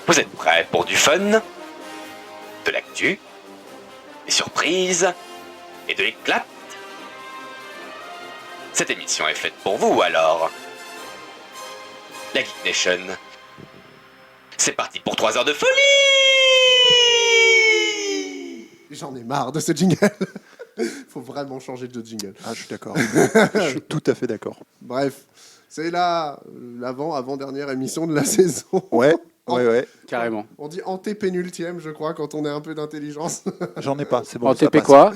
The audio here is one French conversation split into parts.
Vous êtes prêts pour du fun, de l'actu, des surprises et de l'éclat? Cette émission est faite pour vous alors. La Geek Nation. C'est parti pour 3 heures de folie! J'en ai marre de ce jingle. Faut vraiment changer de jingle. Ah, je suis d'accord. Je suis tout à fait d'accord. Bref, c'est l'avant-dernière émission de la saison. Ouais. Carrément. On dit antépénultième, je crois, quand on a un peu d'intelligence. J'en ai pas, c'est bon. En ça TP passe. quoi?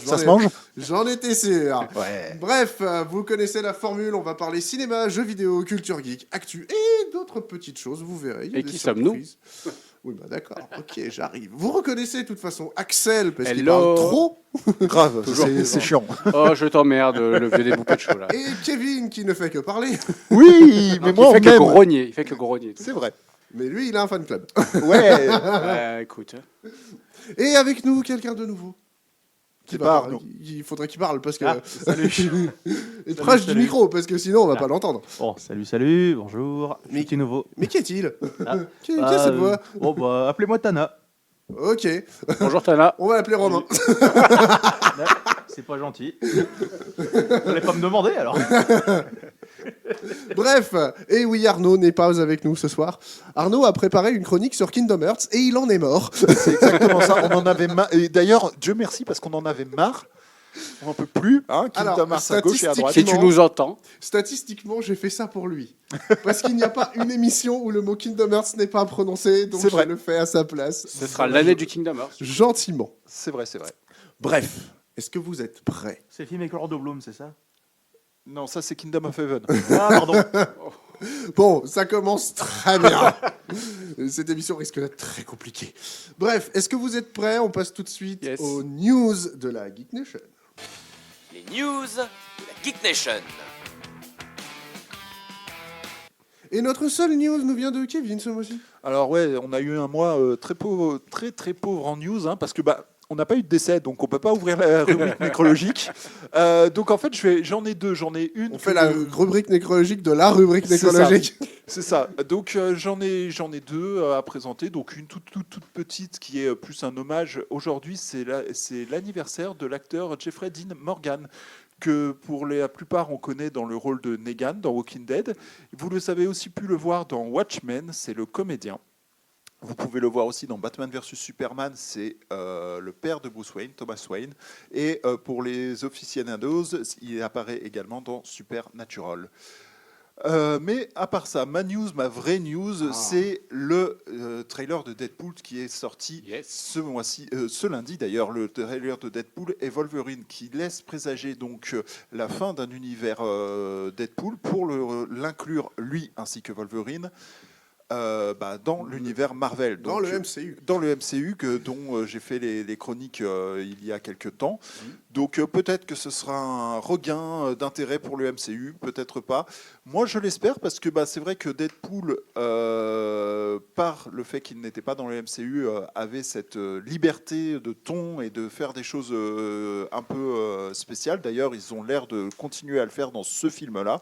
Ça se mange? J'en étais sûr. Ouais. Bref, vous connaissez la formule, on va parler cinéma, jeux vidéo, culture geek, actu et d'autres petites choses, vous verrez. il y a Et des qui sommes-nous? surprises. Oui, bah d'accord, ok, j'arrive. Vous reconnaissez de toute façon Axel, parce qu'il Hello. parle trop, Grave, Toujours c'est chiant. Oh, je t'emmerde, le vieux des bouquets de chaud là. et Kevin qui ne fait que parler. Oui, mais Non, moi, il fait que même. grogner. Il fait que grogner. C'est vrai. Mais lui, il a un fan club. Ouais. Écoute. Et avec nous, quelqu'un de nouveau. Qui va parle, parler. non. Il faudrait qu'il parle, parce que... Salut. Et proche du salut. micro, parce que sinon, on va Ah. pas l'entendre. Bon, salut, bonjour. Mais- Petit nouveau. Mais qui est-il Ah. Qui est cette voix Bon, bah, appelez-moi Tana. Ok, Bonjour Tana. on va l'appeler Romain. Ouais, c'est pas gentil. Vous allez pas me demander alors. Bref, et oui, Arnaud n'est pas avec nous ce soir. Arnaud a préparé une chronique sur Kingdom Hearts et il en est mort. C'est exactement ça. On en avait marre. Et d'ailleurs, Dieu merci parce qu'on en avait marre. On n'en peut plus. Hein, Alors, Kingdom Hearts à gauche et à droite. Si tu nous entends, Statistiquement, j'ai fait ça pour lui. Parce qu'il n'y a pas une émission où le mot Kingdom Hearts n'est pas prononcé, donc C'est je vrai. le fais à sa place. ce sera l'année du Kingdom Hearts. Gentiment. C'est vrai, c'est vrai. Bref, est-ce que vous êtes prêts? C'est le film avec Orlando Bloom, c'est ça? Non, ça c'est Kingdom of Heaven. Ah, pardon. Bon, ça commence très bien. Cette émission risque d'être très compliquée. Bref, est-ce que vous êtes prêts? On passe tout de suite Yes. aux news de la Geek Nation. Les news de la Geek Nation. Et notre seule news nous vient de Kevin ce mois-ci. Alors ouais, on a eu un mois très pauvre, très pauvre en news, hein, parce que on n'a pas eu de décès, donc on peut pas ouvrir la rubrique nécrologique. Donc en fait, j'en ai deux. J'en ai une. On fait la rubrique nécrologique de la rubrique C'est nécrologique. C'est ça. Donc j'en ai deux à présenter. Donc une toute petite qui est plus un hommage. Aujourd'hui, c'est l'anniversaire de l'acteur Jeffrey Dean Morgan, que pour la plupart on connaît dans le rôle de Negan dans Walking Dead. Vous le savez aussi pu le voir dans Watchmen, c'est le comédien. Vous pouvez le voir aussi dans Batman vs Superman, c'est le père de Bruce Wayne, Thomas Wayne. Et pour les aficionados, il apparaît également dans Supernatural. Mais à part ça, ma vraie news, c'est le trailer de Deadpool qui est sorti ce mois-ci, ce lundi d'ailleurs, le trailer de Deadpool et Wolverine qui laisse présager donc la fin d'un univers Deadpool pour l'inclure lui ainsi que Wolverine. Dans l'univers Marvel. Dans Donc, le MCU. Dans le MCU, dont j'ai fait les chroniques il y a quelques temps. Donc peut-être que ce sera un regain d'intérêt pour le MCU, peut-être pas. Moi, je l'espère parce que c'est vrai que Deadpool, par le fait qu'il n'était pas dans le MCU, avait cette liberté de ton et de faire des choses un peu spéciales. D'ailleurs, ils ont l'air de continuer à le faire dans ce film-là.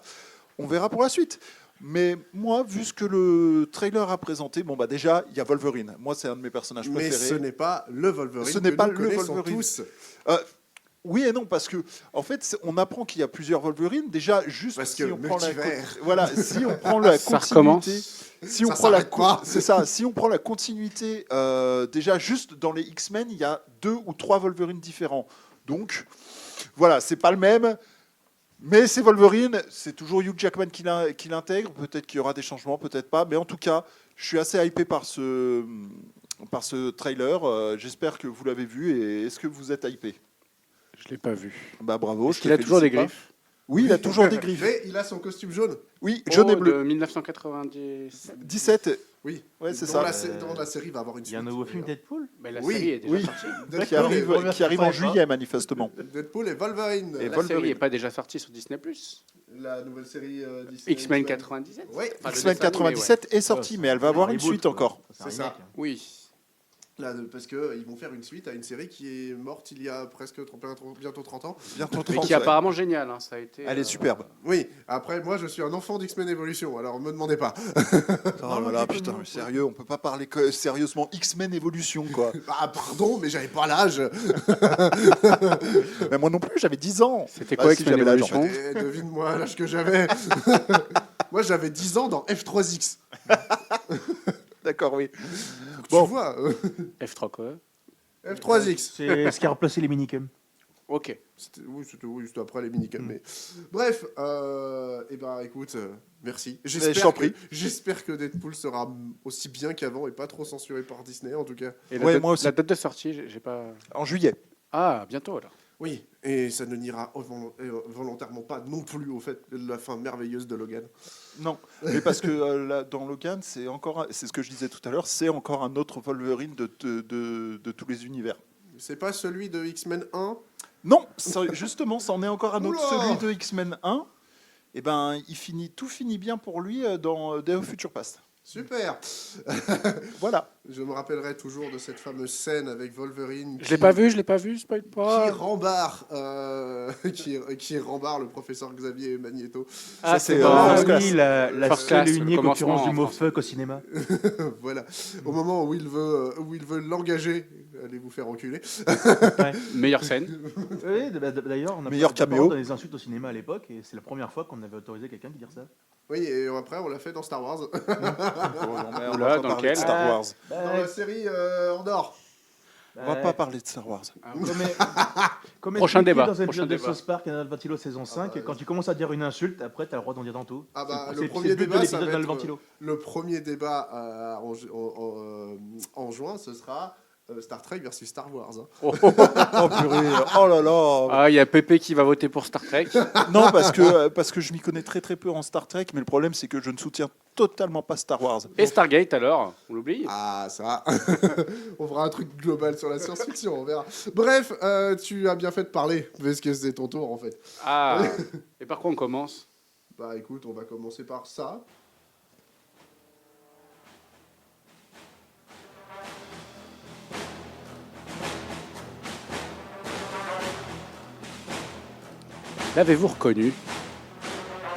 On verra pour la suite. Mais moi, vu ce que le trailer a présenté, déjà, il y a Wolverine. Moi, c'est un de mes personnages Mais préférés. ce n'est pas le Wolverine. Ce n'est que pas nous le connaissons Wolverine. tous. Oui et non, parce que en fait, on apprend qu'il y a plusieurs Wolverine. Déjà, juste Parce si que on prend multivers. si on prend la Ça continuité, si on Ça prend la s'arrête pas. c'est ça, si on prend la continuité, déjà juste dans les X-Men, il y a 2 ou 3 Wolverine différents. Donc voilà, c'est pas le même. Mais c'est Wolverine, c'est toujours Hugh Jackman qui l'intègre. Peut-être qu'il y aura des changements, peut-être pas. Mais en tout cas, je suis assez hypé par ce trailer. J'espère que vous l'avez vu. Et est-ce que vous êtes hypé? Je l'ai pas vu. Bravo. Est-ce qu'il a toujours des griffes? Oui, il a toujours des griffes. Mais il a son costume jaune. Oui, jaune et De bleu. 1997. 17. Oui. Ouais, c'est Dans ça. Dans la série, il va avoir une Il y a un suite, nouveau film d'ailleurs. Deadpool? Mais la Oui, série est déjà oui. sortie. Qui Deadpool, arrive en juillet, manifestement. Deadpool et Wolverine. Et La Wolverine. série n'est pas déjà sortie sur Disney+. La nouvelle série Disney. X-Men 97. Oui. Enfin, le X-Men dessin animé, 97 est sorti, mais elle va avoir une suite encore. C'est ça. Oui. Là, parce qu'ils vont faire une suite à une série qui est morte il y a bientôt 30 ans. Bientôt Mais 30, qui est ouais. apparemment génial. Hein, ça a été. Elle est superbe. Oui, après, moi, je suis un enfant d'X-Men Evolution, alors me demandez pas. Oh là là, putain, mais sérieux, on peut pas parler sérieusement X-Men Evolution, quoi. Ah, pardon, mais j'avais pas l'âge. Mais moi non plus, j'avais 10 ans. C'était Ah, quoi si, X-Men j'avais l'âge, en Evolution fait. Devine-moi l'âge que j'avais. Moi, j'avais 10 ans dans F3X. D'accord, oui. Tu vois, F3 quoi F3X. C'est ce qui a remplacé les minicums. Ok. Oui, c'était après les minicums. Mais... Bref, eh ben, écoute, merci. je t'en prie. J'espère que Deadpool sera aussi bien qu'avant et pas trop censuré par Disney, en tout cas. Et Ouais, moi aussi. la date de sortie, j'ai pas. En juillet. Ah, bientôt alors. Oui, et ça ne n'ira volontairement pas non plus au fait de la fin merveilleuse de Logan. Non, mais parce que là, dans Logan, c'est ce que je disais tout à l'heure, c'est encore un autre Wolverine de tous les univers. C'est pas celui de X-Men 1? Non, justement, c'en est encore un autre. Oula. Celui de X-Men 1, eh ben, tout finit bien pour lui dans Day of Future Past. Super. Voilà. Je me rappellerai toujours de cette fameuse scène avec Wolverine. Je l'ai pas vu, spoil Qui pas. rembarre, qui rembarre le professeur Xavier Magneto. Ah, Ça, c'est c'est, bon. First Ah Class. oui, la First seule Class, et le unique commencement occurrence du en mot français. fuck au cinéma. Voilà. Au moment où il veut l'engager, allez vous faire enculer. Meilleure scène. Oui, d'ailleurs, on a Meilleur pas le droit caméo. de donner des insultes au cinéma à l'époque, et c'est la première fois qu'on avait autorisé quelqu'un de dire ça. Oui, et après on l'a fait dans Star Wars. Bon, non, mais on Oula, va pas dans parler lequel de Star Wars. Dans la série Andorre. On va pas parler de Star Wars. Comme Prochain expliqué débat, dans un prochain épisode de débat. South Park, Canal Ventilo saison 5, quand tu commences à dire une insulte, après tu as le droit d'en dire dans tout. Ah bah, C'est le premier but de débat, ça l'épisode va dans le être, Ventilo. le premier débat en juin, ce sera Star Trek versus Star Wars. Hein. Oh purée, oh là là. Ah, il y a Pépé qui va voter pour Star Trek. Non, parce que je m'y connais très très peu en Star Trek, mais le problème c'est que je ne soutiens totalement pas Star Wars. Et Stargate alors, on l'oublie. Ah, ça. On fera un truc global sur la science-fiction, on verra. Bref, tu as bien fait de parler, parce que c'est ton tour en fait. Ah, et par quoi on commence? Bah écoute, on va commencer par ça. L'avez-vous reconnu?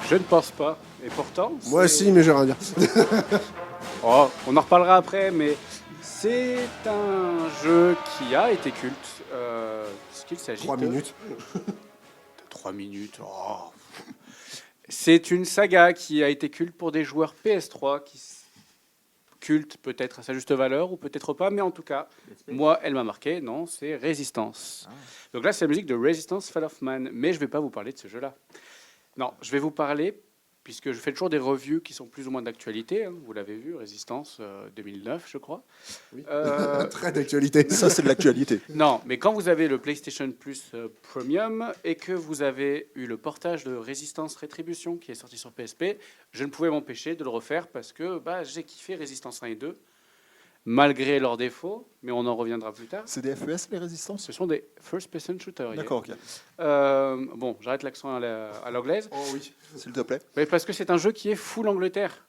Je ne pense pas. Et pourtant, Moi c'est- si, mais j'ai rien à dire. Oh, on en reparlera après, mais c'est un jeu qui a été culte. Est-ce qu'il s'agit 3 de... minutes. 3 minutes. Oh. C'est une saga qui a été culte pour des joueurs PS3 culte peut-être à sa juste valeur ou peut-être pas, mais en tout cas, moi, elle m'a marqué. Non, c'est Resistance. Donc là, c'est la musique de Resistance Fall of Man, mais je ne vais pas vous parler de ce jeu-là. Non, je vais vous parler, puisque je fais toujours des reviews qui sont plus ou moins d'actualité. Hein, vous l'avez vu, Resistance 2009, je crois. Oui. Euh, Très d'actualité. Ça c'est de l'actualité. non, mais quand vous avez le PlayStation Plus Premium et que vous avez eu le portage de Resistance Rétribution qui est sorti sur PSP, je ne pouvais m'empêcher de le refaire parce que bah, j'ai kiffé Resistance 1 et 2, malgré leurs défauts, mais on en reviendra plus tard. C'est des FES les résistances. Ce sont des first-person shooters. D'accord, ok. Bon, j'arrête l'accent à l'anglaise. Oh oui. S'il te plaît. Mais parce que c'est un jeu qui est full Angleterre.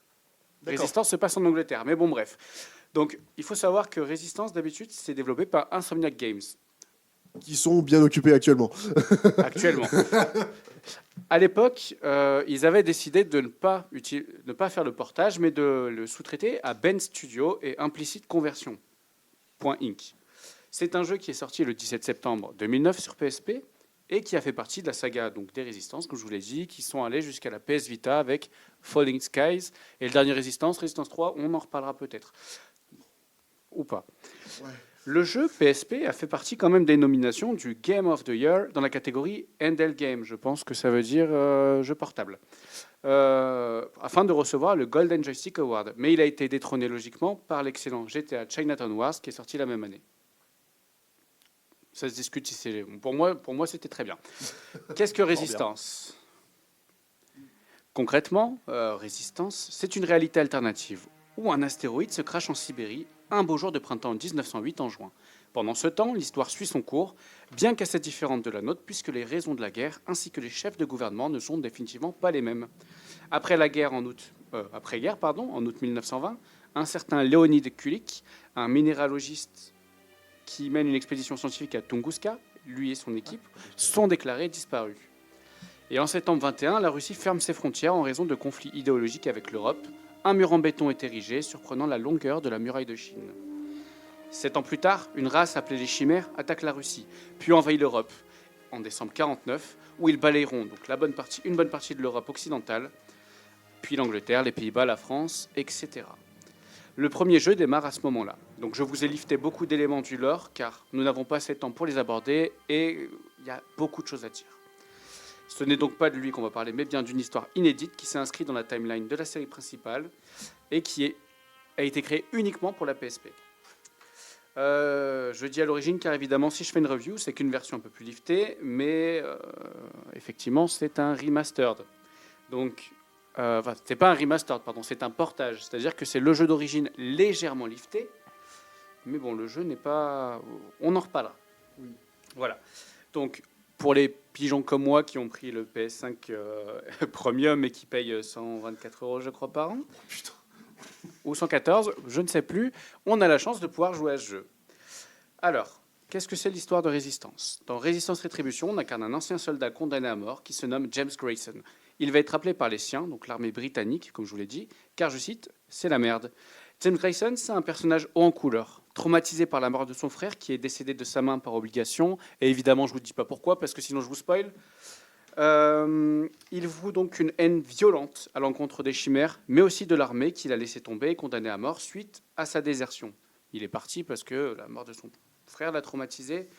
D'accord. Resistance se passe en Angleterre, mais bon, bref. Donc, il faut savoir que Resistance, d'habitude, c'est développé par Insomniac Games, Qui sont bien occupés actuellement. actuellement. À l'époque, ils avaient décidé de ne pas faire le portage, mais de le sous-traiter à Ben Studio et Implicit Conversion. .inc. C'est un jeu qui est sorti le 17 septembre 2009 sur PSP et qui a fait partie de la saga donc, des Résistances, comme je vous l'ai dit, qui sont allés jusqu'à la PS Vita avec Falling Skies. Et le dernier Résistance 3, on en reparlera peut-être. Ou pas. Ouais. Le jeu PSP a fait partie quand même des nominations du Game of the Year dans la catégorie Handheld Game. Je pense que ça veut dire jeu portable. Afin de recevoir le Golden Joystick Award. Mais il a été détrôné logiquement par l'excellent GTA Chinatown Wars qui est sorti la même année. Ça se discute si c'est... Pour moi, c'était très bien. Qu'est-ce que Résistance ? Concrètement, Résistance, c'est une réalité alternative où un astéroïde se crache en Sibérie un beau jour de printemps 1908 en juin. Pendant ce temps, l'histoire suit son cours, bien qu'assez différente de la nôtre, puisque les raisons de la guerre ainsi que les chefs de gouvernement ne sont définitivement pas les mêmes. Après-guerre, en août 1920, un certain Léonid Kulik, un minéralogiste qui mène une expédition scientifique à Tunguska, lui et son équipe, sont déclarés disparus. Et en septembre 21, la Russie ferme ses frontières en raison de conflits idéologiques avec l'Europe. Un mur en béton est érigé, surprenant la longueur de la muraille de Chine. 7 ans plus tard, une race appelée les Chimères attaque la Russie, puis envahit l'Europe en décembre 49, où ils balayeront donc une bonne partie de l'Europe occidentale, puis l'Angleterre, les Pays-Bas, la France, etc. Le premier jeu démarre à ce moment-là. Donc je vous ai lifté beaucoup d'éléments du lore, car nous n'avons pas assez de temps pour les aborder, et il y a beaucoup de choses à dire. Ce n'est donc pas de lui qu'on va parler, mais bien d'une histoire inédite qui s'est inscrite dans la timeline de la série principale, et qui a été créée uniquement pour la PSP. Je dis à l'origine car évidemment si je fais une review c'est qu'une version un peu plus liftée, mais effectivement c'est un remastered. Donc c'est pas un remastered, pardon, c'est un portage, c'est-à-dire que c'est le jeu d'origine légèrement lifté, mais bon le jeu n'est pas, on en reparlera. Oui. Voilà. Donc pour les pigeons comme moi qui ont pris le PS5 Premium et qui payent 124 € je crois par an. Putain. Ou 114, je ne sais plus, on a la chance de pouvoir jouer à ce jeu. Alors, qu'est-ce que c'est l'histoire de Résistance ? Dans Résistance Rétribution, on incarne un ancien soldat condamné à mort qui se nomme James Grayson. Il va être appelé par les siens, donc l'armée britannique, comme je vous l'ai dit, car, je cite, « c'est la merde ». James Grayson, c'est un personnage haut en couleur, traumatisé par la mort de son frère qui est décédé de sa main par obligation, et évidemment, je ne vous dis pas pourquoi, parce que sinon je vous spoil. Il voue donc une haine violente à l'encontre des Chimères, mais aussi de l'armée qu'il a laissé tomber et condamné à mort suite à sa désertion. Il est parti parce que la mort de son frère l'a traumatisé.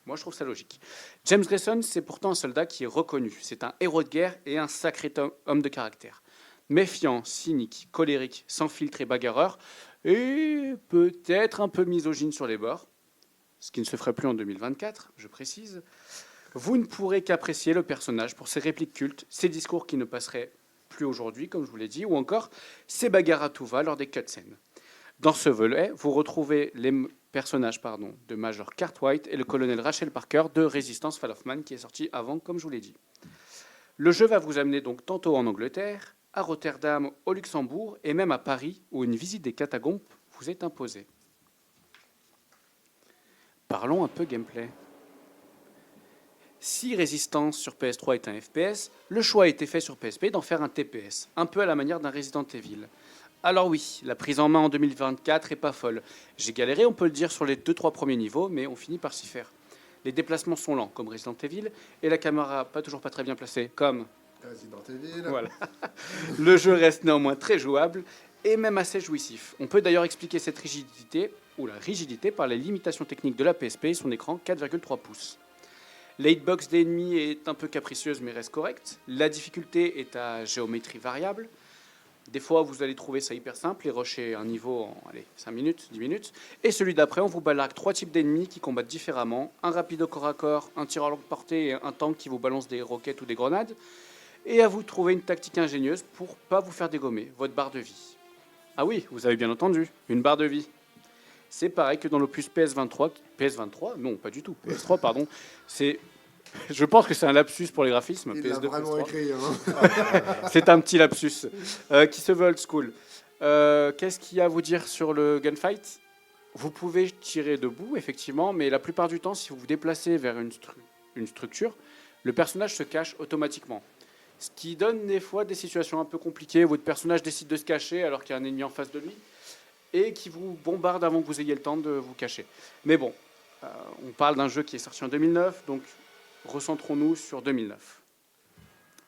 Moi, je trouve ça logique. James Grayson, c'est pourtant un soldat qui est reconnu. C'est un héros de guerre et un sacré homme de caractère. Méfiant, cynique, colérique, sans filtre et bagarreur, et peut-être un peu misogyne sur les bords, ce qui ne se ferait plus en 2024, je précise. Vous ne pourrez qu'apprécier le personnage pour ses répliques cultes, ses discours qui ne passeraient plus aujourd'hui, comme je vous l'ai dit, ou encore ses bagarres à tout va lors des cutscenes. Dans ce volet, vous retrouvez les personnages de Major Cartwright et le colonel Rachel Parker de Resistance Fall of Man, qui est sorti avant, comme je vous l'ai dit. Le jeu va vous amener donc tantôt en Angleterre, à Rotterdam, au Luxembourg, et même à Paris, où une visite des catacombes vous est imposée. Parlons un peu gameplay. Si Résistance sur PS3 est un FPS, le choix a été fait sur PSP d'en faire un TPS, un peu à la manière d'un Resident Evil. Alors oui, la prise en main en 2024 est pas folle. J'ai galéré, on peut le dire, sur les 2-3 premiers niveaux, mais on finit par s'y faire. Les déplacements sont lents, comme Resident Evil, et la caméra toujours pas très bien placée, comme Resident Evil. voilà. Le jeu reste néanmoins très jouable, et même assez jouissif. On peut d'ailleurs expliquer cette rigidité par les limitations techniques de la PSP et son écran 4,3 pouces. La hitbox des ennemis est un peu capricieuse mais reste correcte. La difficulté est à géométrie variable. Des fois, vous allez trouver ça hyper simple et rusher un niveau en 5 minutes, 10 minutes. Et celui d'après, on vous balade 3 types d'ennemis qui combattent différemment. Un rapide au corps à corps, un tireur à longue portée et un tank qui vous balance des roquettes ou des grenades. Et à vous de trouver une tactique ingénieuse pour pas vous faire dégommer votre barre de vie. Ah oui, vous avez bien entendu, une barre de vie. C'est pareil que dans l'opus PS23, non, pas du tout, PS3, pardon. Je pense que c'est un lapsus pour les graphismes. Il l'a PS2, vraiment PS3. écrit. Hein. C'est un petit lapsus qui se veut old school. Qu'est-ce qu'il y a à vous dire sur le gunfight ? Vous pouvez tirer debout, effectivement, mais la plupart du temps, si vous vous déplacez vers une structure, le personnage se cache automatiquement. Ce qui donne des fois des situations un peu compliquées. Votre personnage décide de se cacher alors qu'il y a un ennemi en face de lui et qui vous bombarde avant que vous ayez le temps de vous cacher. Mais bon, on parle d'un jeu qui est sorti en 2009, donc recentrons-nous sur 2009.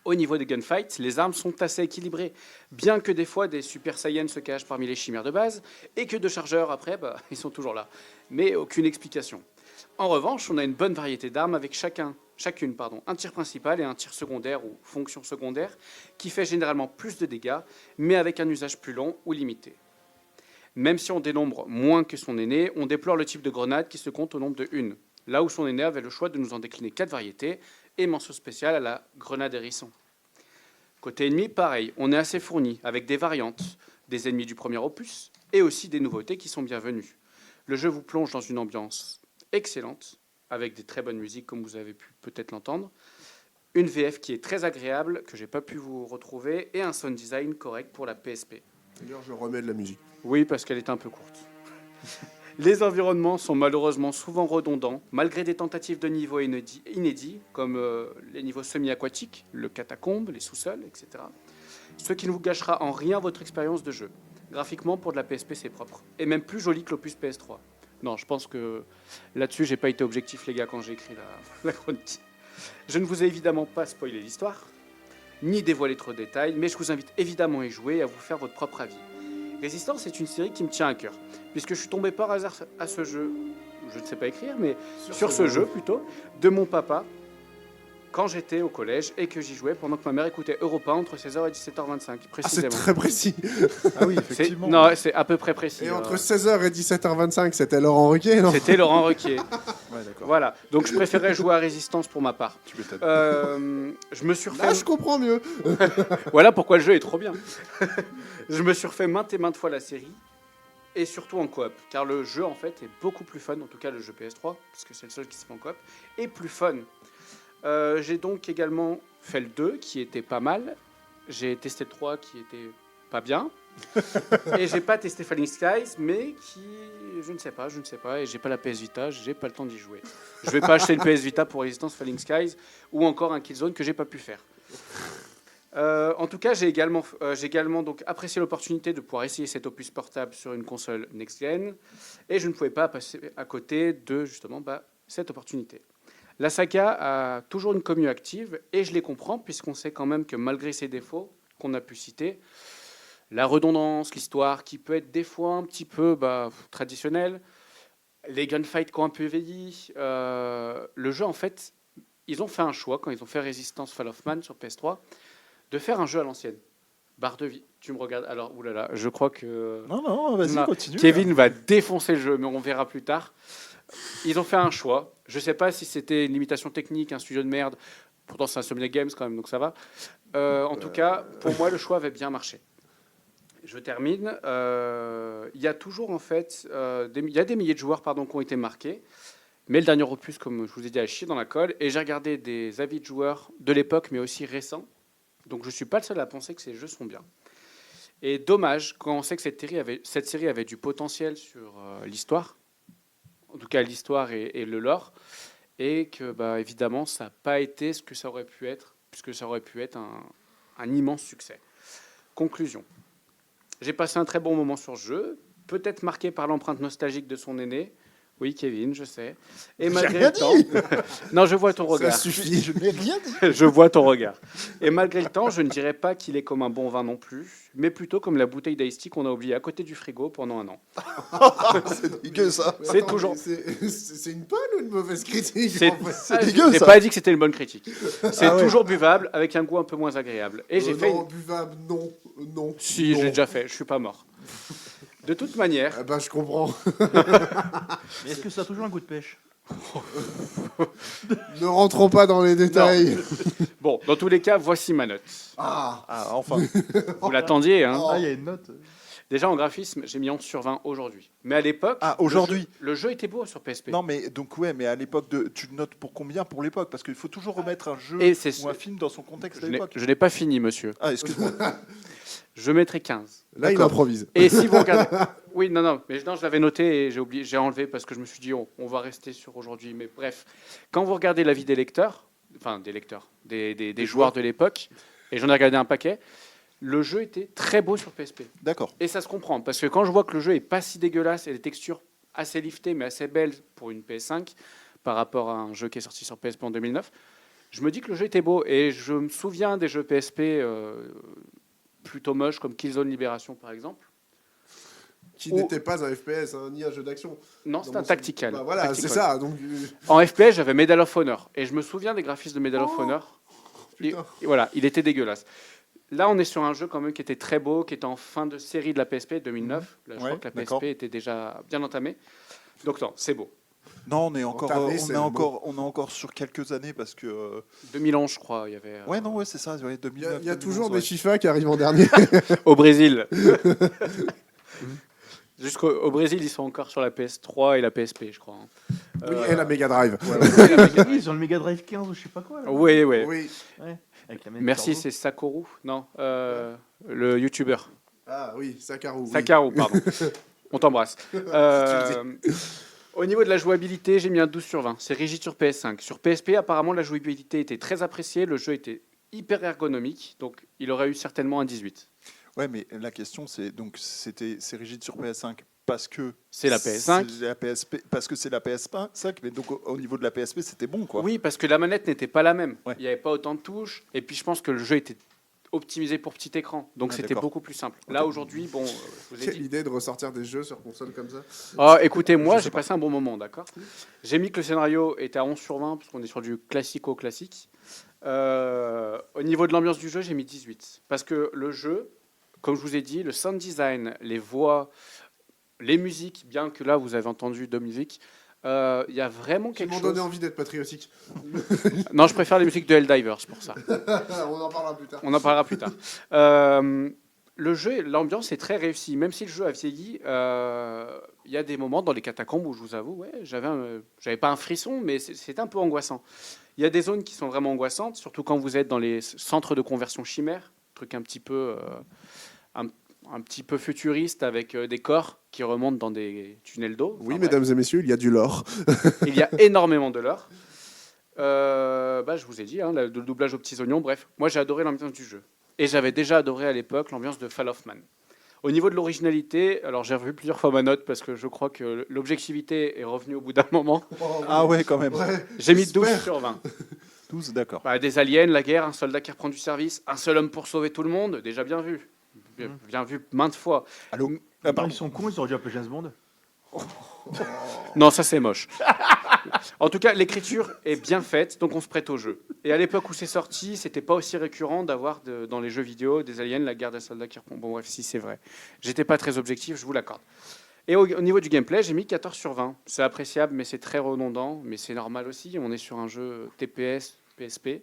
Au niveau des gunfights, les armes sont assez équilibrées, bien que des fois des Super Saiyans se cachent parmi les chimères de base, et que de chargeurs après, ils sont toujours là. Mais aucune explication. En revanche, on a une bonne variété d'armes avec chacune, un tir principal et un tir secondaire ou fonction secondaire, qui fait généralement plus de dégâts, mais avec un usage plus long ou limité. Même si on dénombre moins que son aîné, on déplore le type de grenade qui se compte au nombre de 1. Là où son aîné avait le choix de nous en décliner 4 variétés, et mention spéciale à la grenade hérisson. Côté ennemi, pareil, on est assez fourni, avec des variantes, des ennemis du premier opus, et aussi des nouveautés qui sont bienvenues. Le jeu vous plonge dans une ambiance excellente, avec des très bonnes musiques, comme vous avez pu peut-être l'entendre, une VF qui est très agréable, que je n'ai pas pu vous retrouver, et un sound design correct pour la PSP. D'ailleurs, je remets de la musique. Oui, parce qu'elle était un peu courte. Les environnements sont malheureusement souvent redondants, malgré des tentatives de niveaux inédits, comme les niveaux semi-aquatiques, le catacombe, les sous-sols, etc. Ce qui ne vous gâchera en rien votre expérience de jeu. Graphiquement, pour de la PSP, c'est propre. Et même plus joli que l'Opus PS3. Non, je pense que là-dessus, j'ai pas été objectif, les gars, quand j'ai écrit la chronique. Je ne vous ai évidemment pas spoilé l'histoire, ni dévoilé trop de détails, mais je vous invite évidemment à y jouer et à vous faire votre propre avis. Résistance est une série qui me tient à cœur, puisque je suis tombé par hasard à ce jeu, je ne sais pas écrire, mais sur ce jeu plutôt, de mon papa, quand j'étais au collège et que j'y jouais pendant que ma mère écoutait Europa entre 16h et 17h25, Ah, c'est précisément. très précis. Ah oui, C'est- effectivement. non, c'est à peu près précis. Et entre 16h et 17h25, c'était Laurent Ruquier, non? C'était Laurent Ruquier. Ouais, d'accord. Voilà, donc je préférais jouer à Résistance pour ma part. Tu m'étonnes. Je me suis refait... Là, je comprends mieux. Voilà pourquoi le jeu est trop bien. Je me suis refait maintes et maintes fois la série, et surtout en coop, car le jeu en fait est beaucoup plus fun, en tout cas le jeu PS3, parce que c'est le seul qui se fait en coop, est plus fun. J'ai donc également fait le 2, qui était pas mal. J'ai testé le 3, qui était pas bien. Et j'ai pas testé Falling Skies, mais qui, je ne sais pas, et j'ai pas la PS Vita, j'ai pas le temps d'y jouer. Je vais pas acheter une PS Vita pour Resistance, Falling Skies, ou encore un Killzone que j'ai pas pu faire. En tout cas, j'ai également donc apprécié l'opportunité de pouvoir essayer cet opus portable sur une console next-gen, et je ne pouvais pas passer à côté de justement cette opportunité. La saga a toujours une commu active, et je les comprends, puisqu'on sait quand même que malgré ses défauts qu'on a pu citer, la redondance, l'histoire qui peut être des fois un petit peu traditionnelle, les gunfights qui ont un peu vieilli, le jeu en fait, ils ont fait un choix quand ils ont fait Resistance Fall of Man sur PS3, de faire un jeu à l'ancienne. Barre de vie. Tu me regardes. Alors, oulala, je crois que Non, vas-y, Non, continue. Kevin va défoncer le jeu, mais on verra plus tard. Ils ont fait un choix. Je ne sais pas si c'était une limitation technique, un studio de merde. Pourtant, c'est un Insomniac Games quand même, donc ça va. En tout cas, pour moi, le choix avait bien marché. Je termine. Il y a toujours, en fait, il y a des milliers de joueurs qui ont été marqués. Mais le dernier opus, comme je vous ai dit, a chié dans la colle. Et j'ai regardé des avis de joueurs de l'époque, mais aussi récents. Donc je ne suis pas le seul à penser que ces jeux sont bien. Et dommage, quand on sait que cette série avait du potentiel sur l'histoire, en tout cas l'histoire et le lore, et que évidemment ça n'a pas été ce que ça aurait pu être, puisque ça aurait pu être un immense succès. Conclusion. J'ai passé un très bon moment sur ce jeu, peut-être marqué par l'empreinte nostalgique de son aîné. Oui, Kevin, je sais. Et malgré rien le temps... Non, je vois ton regard. Ça suffit. Je n'ai rien dit. Je vois ton regard. Et malgré le temps, je ne dirais pas qu'il est comme un bon vin non plus, mais plutôt comme la bouteille d'Ice Tea qu'on a oubliée à côté du frigo pendant un an. C'est dégueu, ça. C'est Attends, toujours- mais c'est une bonne ou une mauvaise critique C'est en fait C'est dégueu, J'ai ça. pas dit que c'était une bonne critique. C'est Ah ouais. toujours buvable avec un goût un peu moins agréable. Et j'ai fait Non, buvable, non. Non. Si, non. j'ai déjà fait, je suis pas mort. De toute manière, Ah bah, je comprends. Mais est-ce que ça a toujours un goût de pêche? Ne rentrons pas dans les détails. bon, dans tous les cas, voici ma note. Ah, Ah, enfin. Vous l'attendiez, hein. Oh. Ah, il y a une note. Déjà en graphisme, j'ai mis 11 sur 20 aujourd'hui. Mais à l'époque, Ah, aujourd'hui. le jeu était beau sur PSP. Non, mais donc, ouais, mais à l'époque, tu notes pour combien pour l'époque? Parce qu'il faut toujours remettre un jeu Et c'est ou un film dans son contexte je à l'époque. n'ai pas fini, monsieur. Ah, excuse-moi. Je mettrai 15. là, il improvise. Et si vous regardez... Oui, non, mais non, je l'avais noté et j'ai enlevé parce que je me suis dit, on va rester sur aujourd'hui. Mais bref, quand vous regardez l'avis des lecteurs, enfin des lecteurs, des joueurs de l'époque, et j'en ai regardé un paquet, le jeu était très beau sur PSP. D'accord. Et ça se comprend, parce que quand je vois que le jeu est pas si dégueulasse et les textures assez liftées, mais assez belles pour une PS5, par rapport à un jeu qui est sorti sur PSP en 2009, je me dis que le jeu était beau. Et je me souviens des jeux PSP plutôt moches, comme Killzone Libération, par exemple. Qui Oh. n'était pas un FPS, hein, ni un jeu d'action. Non, Dans c'est mon un tactical. Bah voilà, c'est Tactical. ça. Donc, En FPS, j'avais Medal of Honor. Et je me souviens des graphismes de Medal of Honor. Et, putain. et voilà, il était dégueulasse. Là, on est sur un jeu quand même qui était très beau, qui était en fin de série de la PSP 2009. Là, je Ouais, crois que la d'accord. PSP était déjà bien entamée. Donc non, c'est beau. Non, on est encore, Entamé, c'est le mot. on est encore sur quelques années parce que. 2011, je crois, il y avait... Ouais, non, ouais, c'est ça. Ouais, il 2009. y a toujours 2011, des ouais. FIFA qui arrivent en dernier. Au Brésil. Au Brésil, ils sont encore sur la PS3 et la PSP, je crois. hein. Oui, et la Mega Drive. Oui, sur le Mega Drive 15 ou je sais pas quoi. Là. Oui, oui. Oui. Avec la même Merci, torso. c'est Sakoru. Non, le YouTuber. Ah oui, Sakaru. oui. Sakaru, pardon. On t'embrasse. Au niveau de la jouabilité, j'ai mis un 12 sur 20. C'est rigide sur PS5. Sur PSP, apparemment, la jouabilité était très appréciée. Le jeu était hyper ergonomique. Donc, il aurait eu certainement un 18. Ouais, mais la question, c'est donc c'est rigide sur PS5 parce que C'est la PS5. c'est la PSP, parce que c'est la PS5, mais donc au niveau de la PSP, c'était bon, quoi. Oui, parce que la manette n'était pas la même. Ouais. Il n'y avait pas autant de touches. Et puis, je pense que le jeu était optimisé pour petit écran. Donc, Ah, c'était d'accord. beaucoup plus simple. Là, aujourd'hui, bon, je vous ai Quelle dit. idée de ressortir des jeux sur console comme ça. Oh, écoutez, moi, j'ai passé un bon moment, d'accord. J'ai mis que le scénario était à 11 sur 20, parce qu'on est sur du classico-classique. Au niveau de l'ambiance du jeu, j'ai mis 18. Parce que le jeu, comme je vous ai dit, le sound design, les voix, les musiques, bien que là, vous avez entendu de musique, il y a vraiment Qui quelque m'ont chose... donné envie d'être patriotique. Non, je préfère les musiques de Helldivers pour ça. On en parlera plus tard. On en parlera plus tard. Le jeu, l'ambiance est très réussie. Même si le jeu a vieilli, il y a des moments dans les catacombes où je vous avoue, ouais, j'avais pas un frisson, mais c'était un peu angoissant. Il y a des zones qui sont vraiment angoissantes, surtout quand vous êtes dans les centres de conversion chimère, truc un petit peu futuriste avec des corps qui remontent dans des tunnels d'eau. Oui, Enfin, mesdames et messieurs, il y a du lore. il y a énormément de lore. Je vous ai dit, hein, le doublage aux petits oignons, bref. Moi, j'ai adoré l'ambiance du jeu. Et j'avais déjà adoré à l'époque l'ambiance de Fall of Man. Au niveau de l'originalité, alors j'ai revu plusieurs fois ma note parce que je crois que l'objectivité est revenue au bout d'un moment. Ah ouais, quand même. Ouais, J'ai mis 12 j'espère. sur 20. 12, d'accord. Des aliens, la guerre, un soldat qui reprend du service, un seul homme pour sauver tout le monde, déjà bien vu. Bien vu maintes fois. Allô. Ah, pardon. ils sont cons, ils auraient dû appeler James Bond. Non, ça c'est moche. En tout cas, l'écriture est bien faite, donc on se prête au jeu. Et à l'époque où c'est sorti, c'était pas aussi récurrent d'avoir dans les jeux vidéo des aliens, la guerre des soldats qui reprend. Bon bref, si c'est vrai. J'étais pas très objectif, je vous l'accorde. Et au niveau du gameplay, j'ai mis 14 sur 20. C'est appréciable, mais c'est très redondant, mais c'est normal aussi. On est sur un jeu TPS, PSP.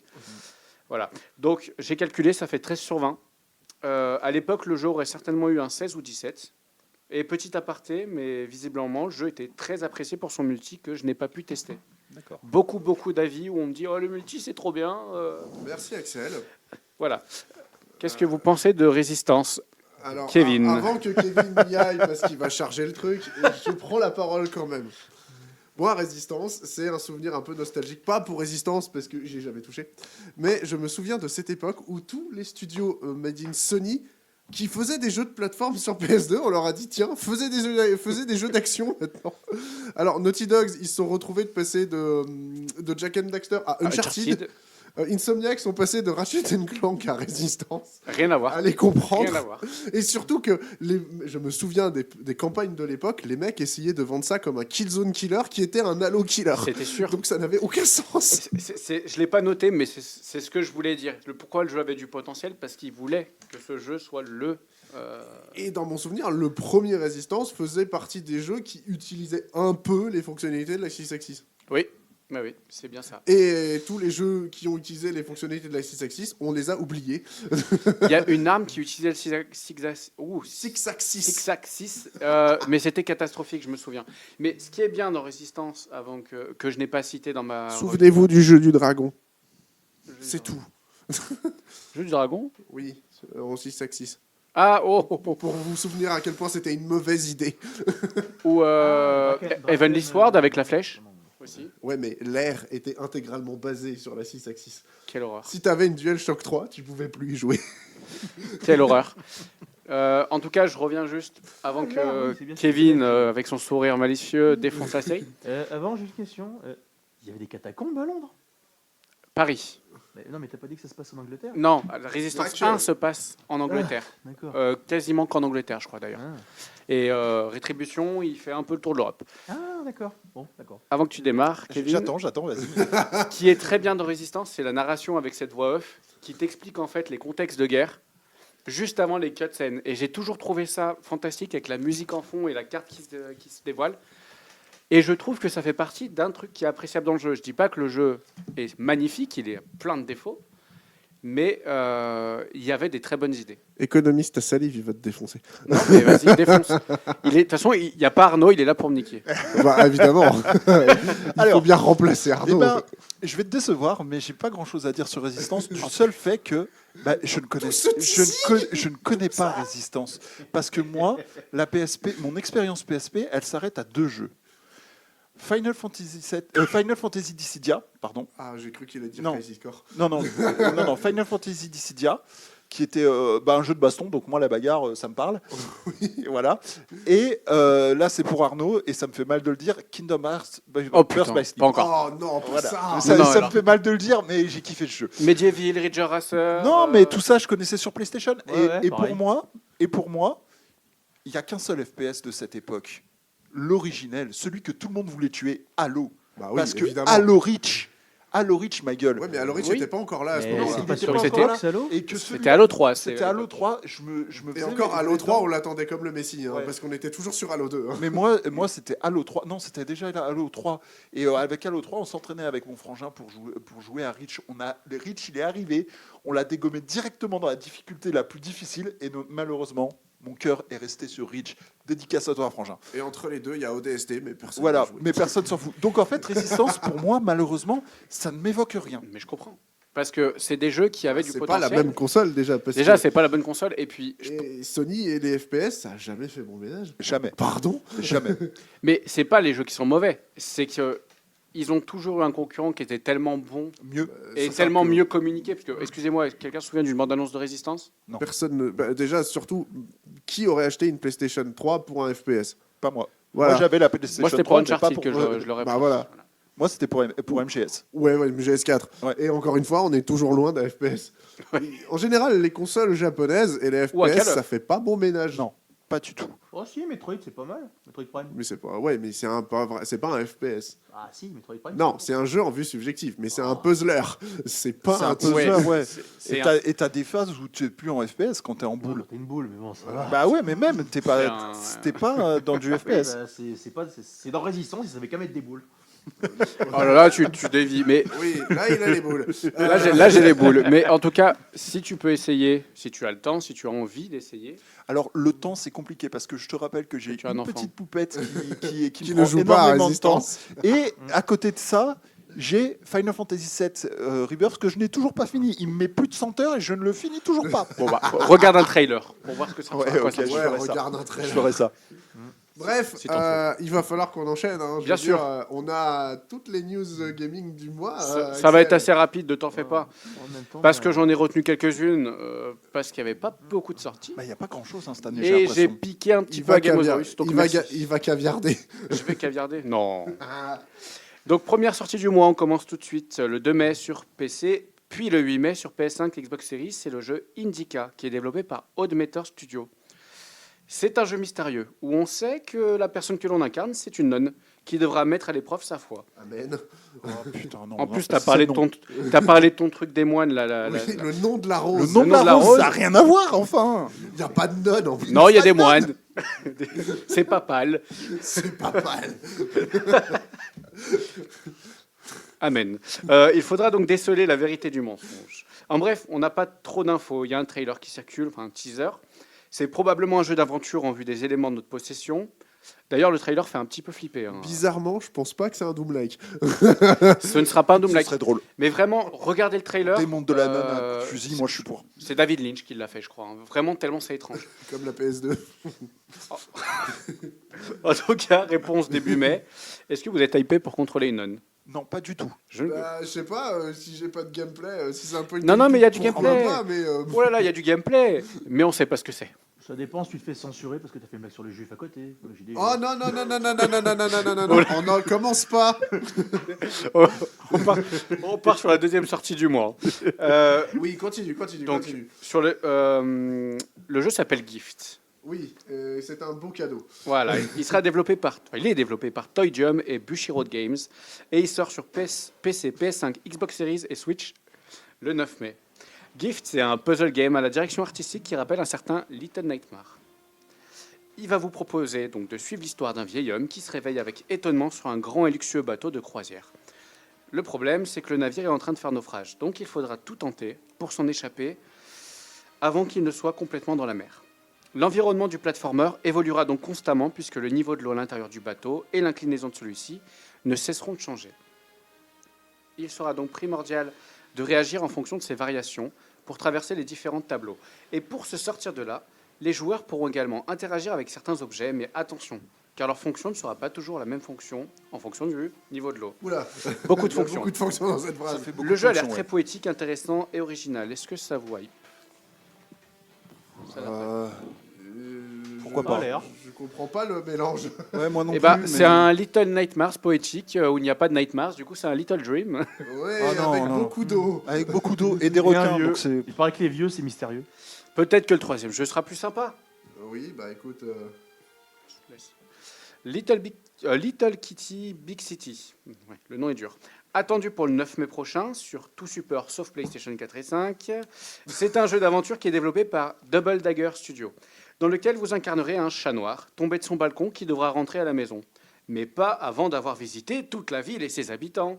Voilà. Donc j'ai calculé, ça fait 13 sur 20. À l'époque, le jeu aurait certainement eu un 16 ou 17. Et petit aparté, mais visiblement, le jeu était très apprécié pour son multi que je n'ai pas pu tester. D'accord. Beaucoup d'avis où on me dit « Oh, le multi, c'est trop bien Merci Axel. Voilà. Qu'est-ce que vous pensez de Résistance? Alors, Kevin. Avant que Kevin y aille, parce qu'il va charger le truc, je prends la parole quand même. Moi, Résistance, c'est un souvenir un peu nostalgique. Pas pour Résistance, parce que j'y ai jamais touché. Mais je me souviens de cette époque où tous les studios made in Sony qui faisaient des jeux de plateforme sur PS2, on leur a dit, tiens, faisez des jeux d'action maintenant. Alors, Naughty Dogs, ils se sont retrouvés de passer de Jak and Daxter à Uncharted. Insomniac sont passés de Ratchet Clank à Résistance. Rien à voir. Allez comprendre. Rien à voir. Et surtout que, je me souviens des campagnes de l'époque, les mecs essayaient de vendre ça comme un Killzone Killer qui était un Halo Killer. C'était sûr. Donc ça n'avait aucun sens. Je ne l'ai pas noté, mais c'est ce que je voulais dire. Pourquoi le jeu avait du potentiel? Parce qu'il voulait que ce jeu soit le... Et dans mon souvenir, le premier Résistance faisait partie des jeux qui utilisaient un peu les fonctionnalités de la Six-Axis. Oui, bah oui, c'est bien ça. Et tous les jeux qui ont utilisé les fonctionnalités de la Six-Axis, on les a oubliés. Il y a une arme qui utilisait le Six-Axis, mais c'était catastrophique, je me souviens. Mais ce qui est bien dans Résistance, avant que je n'ai pas cité dans ma... Souvenez-vous du jeu du dragon. C'est tout. Jeu du dragon? Oui, en Six-Axis. Ah, Pour vous souvenir à quel point c'était une mauvaise idée. Ou Bracken, Heavenly Sword avec la flèche aussi. Ouais, mais l'air était intégralement basé sur la Six-Axis. Quelle horreur. Si t'avais une DualShock 3, tu pouvais plus y jouer. Quelle horreur. En tout cas, je reviens juste avant que c'est bien, Kevin, avec son sourire malicieux, défonce la série. Avant, j'ai une question. Il y avait des catacombes à Londres? Paris. Non, mais t'as pas dit que ça se passe en Angleterre? Non, la Résistance Actuel. 1 se passe en Angleterre. D'accord. Quasiment qu'en Angleterre, je crois d'ailleurs. Ah. Et Rétribution, il fait un peu le tour de l'Europe. Ah, d'accord. Bon, d'accord. Avant que tu démarres, Kevin, J'attends, vas-y. ce qui est très bien dans Résistance, c'est la narration avec cette voix off qui t'explique en fait les contextes de guerre juste avant les cutscenes. Et j'ai toujours trouvé ça fantastique avec la musique en fond et la carte qui se dévoile. Et je trouve que ça fait partie d'un truc qui est appréciable dans le jeu. Je dis pas que le jeu est magnifique, il est plein de défauts, mais il y avait des très bonnes idées. Économiste à salive, il va te défoncer. Non, mais vas-y, défonce. De toute façon, il n'y a pas Arnaud, il est là pour me niquer. Bah, évidemment. Il faut Alors, bien remplacer Arnaud. Je vais te décevoir, mais j'ai pas grand-chose à dire sur Résistance du seul fait que je ne connais pas Résistance. Parce que moi, la PSP, mon expérience PSP, elle s'arrête à 2 jeux. Final Fantasy Dissidia, pardon. Ah, j'ai cru qu'il allait dire Non. Crisis Core. Non, Final Fantasy Dissidia, qui était un jeu de baston, donc moi la bagarre, ça me parle. Voilà. Et là, c'est pour Arnaud, et ça me fait mal de le dire, Kingdom Hearts Oh Birth putain, by Sleep. pas encore. Oh non, pas Voilà. ça. Ça, Non, ça me alors. fait mal de le dire, mais j'ai kiffé ce jeu. Medieval, Ridge Racer. Non, mais tout ça, je connaissais sur PlayStation. Ouais, et pareil. pour moi, il n'y a qu'un seul FPS de cette époque. L'originel, celui que tout le monde voulait tuer, Halo. Bah oui, Parce que évidemment. Halo Reach, ma gueule. Ouais, mais alors Rich Oui. n'était pas encore là à ce Mais moment-là. c'est pas était sur pas Xbox, encore là. Halo. Et que celui- C'était Halo 3. C'était Halo 3, je me Et faisais encore mes- Halo mes 3, dents. on l'attendait comme le Messie, hein, Ouais. parce qu'on était toujours sur Halo 2. hein. Mais moi c'était Halo 3. Non, c'était déjà Halo 3. Et avec Halo 3, on s'entraînait avec mon frangin pour jouer à Reach. Le Reach, il est arrivé. On l'a dégommé directement dans la difficulté la plus difficile. Et malheureusement, mon cœur est resté sur Reach. Dédicace à toi, frangin. Et entre les deux, il y a ODST, mais personne Voilà, n'a joué. mais personne s'en fout. Donc en fait, Résistance, pour moi, malheureusement, ça ne m'évoque rien. Mais je comprends. Parce que c'est des jeux qui avaient du C'est potentiel. pas la même console déjà. Parce Déjà, que- c'est pas la bonne console. Et puis, Et Sony et les FPS, ça a jamais fait bon ménage. Jamais, Pardon. jamais. mais c'est pas les jeux qui sont mauvais. C'est que ils ont toujours eu un concurrent qui était tellement bon Mieux. et sauf tellement que mieux communiqué. Parce que, excusez-moi, quelqu'un se souvient d'une bande-annonce de Résistance? Non. Personne. Déjà, surtout, qui aurait acheté une PlayStation 3 pour un FPS? Pas moi. Voilà. Moi, j'avais la PlayStation Moi, c'était 3, pour mais pas Uncharted que je l'aurais Bah pris. voilà. Moi, c'était pour MGS. Ouais, GS4. Ouais. Et encore une fois, on est toujours loin d'un FPS. En général, les consoles japonaises et les Ou à FPS, quelle heure ça fait pas bon ménage. Non, pas du tout. Oh si, Metroid, c'est pas mal. Metroid Prime. Mais c'est pas. Ouais, mais c'est c'est pas un FPS. Ah si, Metroid Prime. Non, c'est un jeu en vue subjective, mais c'est un puzzler. C'est pas C'est un un peu Ouais, ça, ouais. c'est Et t'as des phases où tu es plus en FPS quand t'es en Boule. boule. T'es une boule, mais bon, ça va. Bah ouais, mais même, C'est t'es pas dans du Oui, FPS. bah, c'est dans Résistance, ils savaient qu'à mettre des boules. Oh là là, tu dévis. Mais Oui, là, il a les boules. là, j'ai les boules. Mais en tout cas, si tu peux essayer, si tu as le temps, si tu as envie d'essayer, Alors, le temps, c'est compliqué parce que je te rappelle que j'ai Tu as un une enfant. petite poupette qui Qui me ne prend joue pas à énormément de temps. Résistance. Et à côté de ça, j'ai Final Fantasy VII Rebirth que je n'ai toujours pas fini. Il me met plus de 100 heures et je ne le finis toujours pas. bon, bah, regarde un trailer pour voir ce que ça Ouais, à quoi ok, ça je Ouais, ferai ça. regarde un Je trailer. ferai ça. Bref, Si t'en fais. il va falloir qu'on enchaîne. Hein, je Bien veux sûr. dire, on a toutes les news gaming du mois. Ça va être assez rapide, ne t'en fais pas. En même temps, Parce que j'en ai retenu quelques-unes, parce qu'il n'y avait pas beaucoup de sorties. Bah, il n'y a pas grand-chose cette année, Et j'ai l'impression. piqué un petit Il peu va, à Gamosaurus. Donc merci. il va caviarder. Je vais caviarder. Non. Donc première sortie du mois, on commence tout de suite le 2 mai sur PC, puis le 8 mai sur PS5 et Xbox Series. C'est le jeu Indica, qui est développé par Oddmeter Studio. C'est un jeu mystérieux, où on sait que la personne que l'on incarne, c'est une nonne, qui devra mettre à l'épreuve sa foi. Amen. Oh, putain, non, En non, plus, c'est non. t'as parlé de ton truc des moines, là. Oui, le nom de la Le rose. nom de la rose, ça n'a rien à voir, enfin. Il n'y a pas de nonne en plus. Non, il y a Pas des de nonne. moines. C'est pas pâle. C'est pas mal. Amen. Il faudra donc déceler la vérité du mensonge. En bref, on n'a pas trop d'infos. Il y a un trailer qui circule, enfin un teaser. C'est probablement un jeu d'aventure en vue des éléments de notre possession. D'ailleurs, le trailer fait un petit peu flipper. Hein. Bizarrement, je pense pas que c'est un Doom-like. Ce ne sera pas un Ce Doom-like. serait drôle. Mais vraiment, regardez le trailer. Démonte de la nonne à Euh, coup de fusil, moi je suis pour. C'est David Lynch qui l'a fait, je crois. hein. Vraiment, tellement c'est étrange. Comme la PS2. En tout cas, réponse début mai. Est-ce que vous êtes hypé pour contrôler une nonne? Non, pas du tout. Je... Bah, je sais pas, si j'ai pas de gameplay, si c'est un peu une Non, non, mais il y a du pourquoi gameplay. pas, mais, Oh là là, il y a du gameplay. Mais on sait pas ce que c'est. Ça dépend si tu te fais censurer parce que t'as fait une blague sur les juifs à côté. Moi, j'ai des- Oh non, non, non, non, non, non, non, non, non, non, non, non, on n'en commence pas. On part sur la deuxième sortie du mois. Oui, continue, continue, Donc, continue. sur le jeu s'appelle Gift. Oui, c'est un beau cadeau. Voilà, il sera développé il est développé par Toyjum et Bushiroad Games et il sort sur PC, PS5, Xbox Series et Switch le 9 mai. Gift, c'est un puzzle game à la direction artistique qui rappelle un certain Little Nightmare. Il va vous proposer donc de suivre l'histoire d'un vieil homme qui se réveille avec étonnement sur un grand et luxueux bateau de croisière. Le problème, c'est que le navire est en train de faire naufrage, donc il faudra tout tenter pour s'en échapper avant qu'il ne soit complètement dans la mer. L'environnement du platformer évoluera donc constamment puisque le niveau de l'eau à l'intérieur du bateau et l'inclinaison de celui-ci ne cesseront de changer. Il sera donc primordial de réagir en fonction de ces variations pour traverser les différents tableaux. Et pour se sortir de là, les joueurs pourront également interagir avec certains objets, mais attention, car leur fonction ne sera pas toujours la même fonction en fonction du niveau de l'eau. Oula, Beaucoup de il y a fonctions. beaucoup de fonctions dans cette phrase. Le jeu a l'air très poétique, intéressant et original. Est-ce que ça vous hype? Ça a l'air Euh, Pourquoi pas l'air. Je comprends pas le mélange. ouais, moi non Eh plus. ben, mais- c'est un Little Nightmares poétique où il n'y a pas de Nightmares, du coup c'est un Little Dream. Ouais, Ah non, avec non. beaucoup d'eau. Avec beaucoup d'eau et des Et un requins. vieux. Donc c'est... Il paraît que les vieux, c'est mystérieux. Peut-être que le troisième jeu sera plus sympa. Oui, bah écoute. Little Kitty Big City. Ouais, le nom est dur. Attendu pour le 9 mai prochain sur tout support sauf PlayStation 4 et 5. C'est un jeu d'aventure qui est développé par Double Dagger Studio, dans lequel vous incarnerez un chat noir tombé de son balcon qui devra rentrer à la maison. Mais pas avant d'avoir visité toute la ville et ses habitants,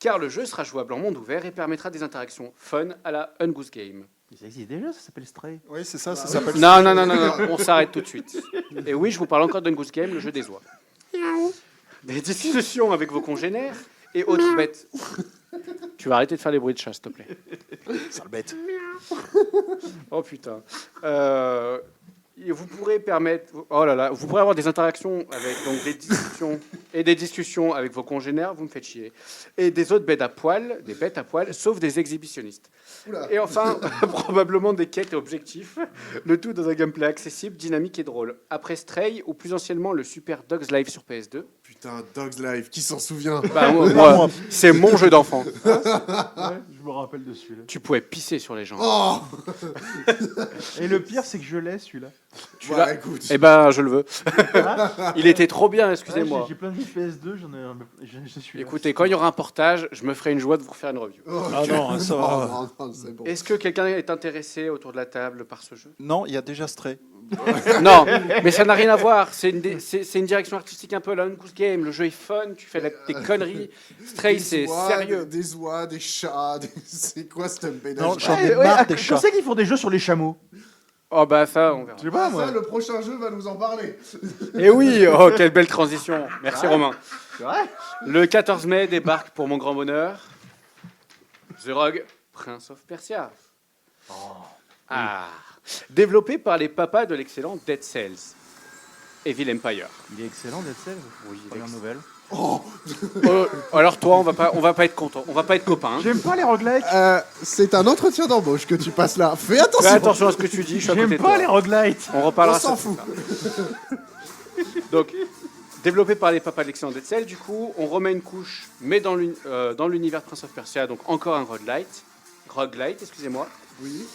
car le jeu sera jouable en monde ouvert et permettra des interactions fun à la Ungoose Game. Mais ça existe déjà, ça s'appelle Stray. Oui, c'est ça, ça Ah oui. s'appelle... Non, non, non, non, non, on s'arrête tout de suite. Et oui, je vous parle encore d'Ungoose Game, le jeu des oies. Des discussions avec vos congénères et autres bêtes. Tu vas arrêter de faire les bruits de chat, s'il te plaît. Sale bête. Oh putain. Et vous pourrez permettre, oh là là, vous pourrez avoir des interactions avec donc des discussions avec vos congénères, vous me faites chier, et des autres bêtes à poil, sauf des exhibitionnistes. Oula. Et enfin, probablement des quêtes et objectifs, le tout dans un gameplay accessible, dynamique et drôle. Après Stray, ou plus anciennement le Super Dogs Live sur PS2, Putain, Dogs Life, qui s'en souvient? bah, moi, c'est mon jeu d'enfant. Ouais, je me rappelle de celui-là. Tu pouvais pisser sur les gens. Oh. Et le pire, c'est que je l'ai, celui-là. Tu Bah, l'as écoute. Eh ben, je le veux. Ah, Il était trop bien, ouais, excusez-moi. j'ai plein de jeux PS2, j'en ai un. Je suis là. Écoutez, quand il y aura un portage, je me ferai une joie de vous refaire une review. Oh, Ah ok. non, ça va. Non, non, c'est bon. Est-ce que quelqu'un est intéressé autour de la table par ce jeu? Non, il y a déjà Stray. Non, mais ça n'a rien à voir. C'est une direction artistique un peu la Ungoose Game. Le jeu est fun, tu fais des conneries. Stray, Des c'est oies, sérieux. Des oies, des chats, c'est quoi ce ménage? Non, j'en ai Ouais, marre ouais, des quand chats. c'est qu'ils font des jeux sur les chameaux? Oh bah ça, on verra. Je sais pas, Ah, moi. ça, le prochain jeu va nous en parler. Et oui, oh quelle belle transition. Merci Ouais. Romain. C'est vrai. Le 14 mai débarque pour mon grand bonheur The Rogue Prince of Persia. Ah. Développé par les papas de l'excellent Dead Cells. Evil Empire. Il est excellent, Dead Cells. Oui, Première nouvelle. alors toi, on va pas être content, on va pas être copains. J'aime pas les roguelikes. C'est un entretien d'embauche que tu passes là. Fais attention. Fais attention à ce que tu dis, je suis à côté J'aime de pas toi. les roguelites. On reparlera On s'en ça fout. plus tard. Donc, développé par les papas de l'excellent Dead Cells, du coup, on remet une couche, mais dans l'univers Prince of Persia, donc encore un roguelite, excusez-moi. Oui.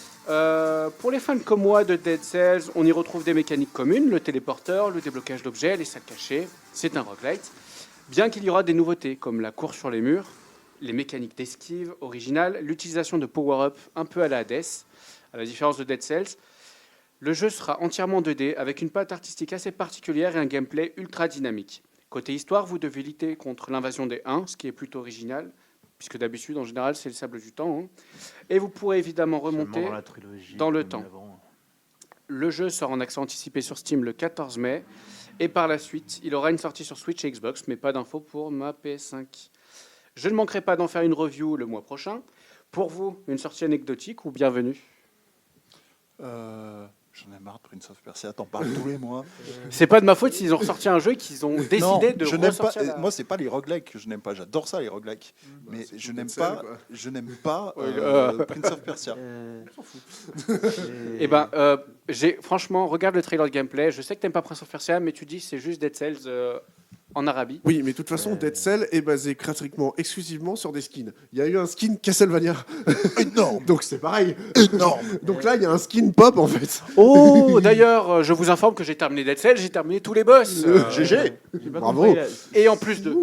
Pour les fans comme moi de Dead Cells, on y retrouve des mécaniques communes, le téléporteur, le déblocage d'objets, les salles cachées. C'est un roguelite. Bien qu'il y aura des nouveautés, comme la course sur les murs, les mécaniques d'esquive originales, l'utilisation de power-up un peu à la Hades, à la différence de Dead Cells. Le jeu sera entièrement 2D, avec une patte artistique assez particulière et un gameplay ultra dynamique. Côté histoire, vous devez lutter contre l'invasion des Huns, ce qui est plutôt original, puisque d'habitude, en général, c'est le sable du temps. Hein. Et vous pourrez évidemment remonter Seulement dans la trilogie, dans le comme temps. avant. Le jeu sort en accès anticipé sur Steam le 14 mai. Et par la suite, il aura une sortie sur Switch et Xbox, mais pas d'infos pour ma PS5. Je ne manquerai pas d'en faire une review le mois prochain. Pour vous, une sortie anecdotique ou bienvenue? J'en ai marre de Prince of Persia, t'en parles tous les mois. C'est pas de ma faute s'ils ont ressorti un jeu et qu'ils ont décidé Non, de je n'aime pas. ressortir la- Moi, c'est pas les roguelikes que je n'aime pas. J'adore ça, les roguelikes. Mais c'est je tout n'aime Dead Cells, pas. quoi. Je n'aime pas Ouais, Prince of Persia. Eh ben, franchement, regarde le trailer de gameplay. Je sais que t'aimes pas Prince of Persia, mais tu dis c'est juste Dead Cells en Arabie. Oui, mais de toute façon, Dead Cell est basé pratiquement exclusivement sur des skins. Il y a eu un skin Castlevania. Énorme, Donc c'est pareil. énorme. Donc là, il y a un skin pop en fait. Oh, d'ailleurs, je vous informe que j'ai terminé Dead Cells, j'ai terminé tous les boss. GG. J'ai pas Bravo. compris, là. Et en plus de.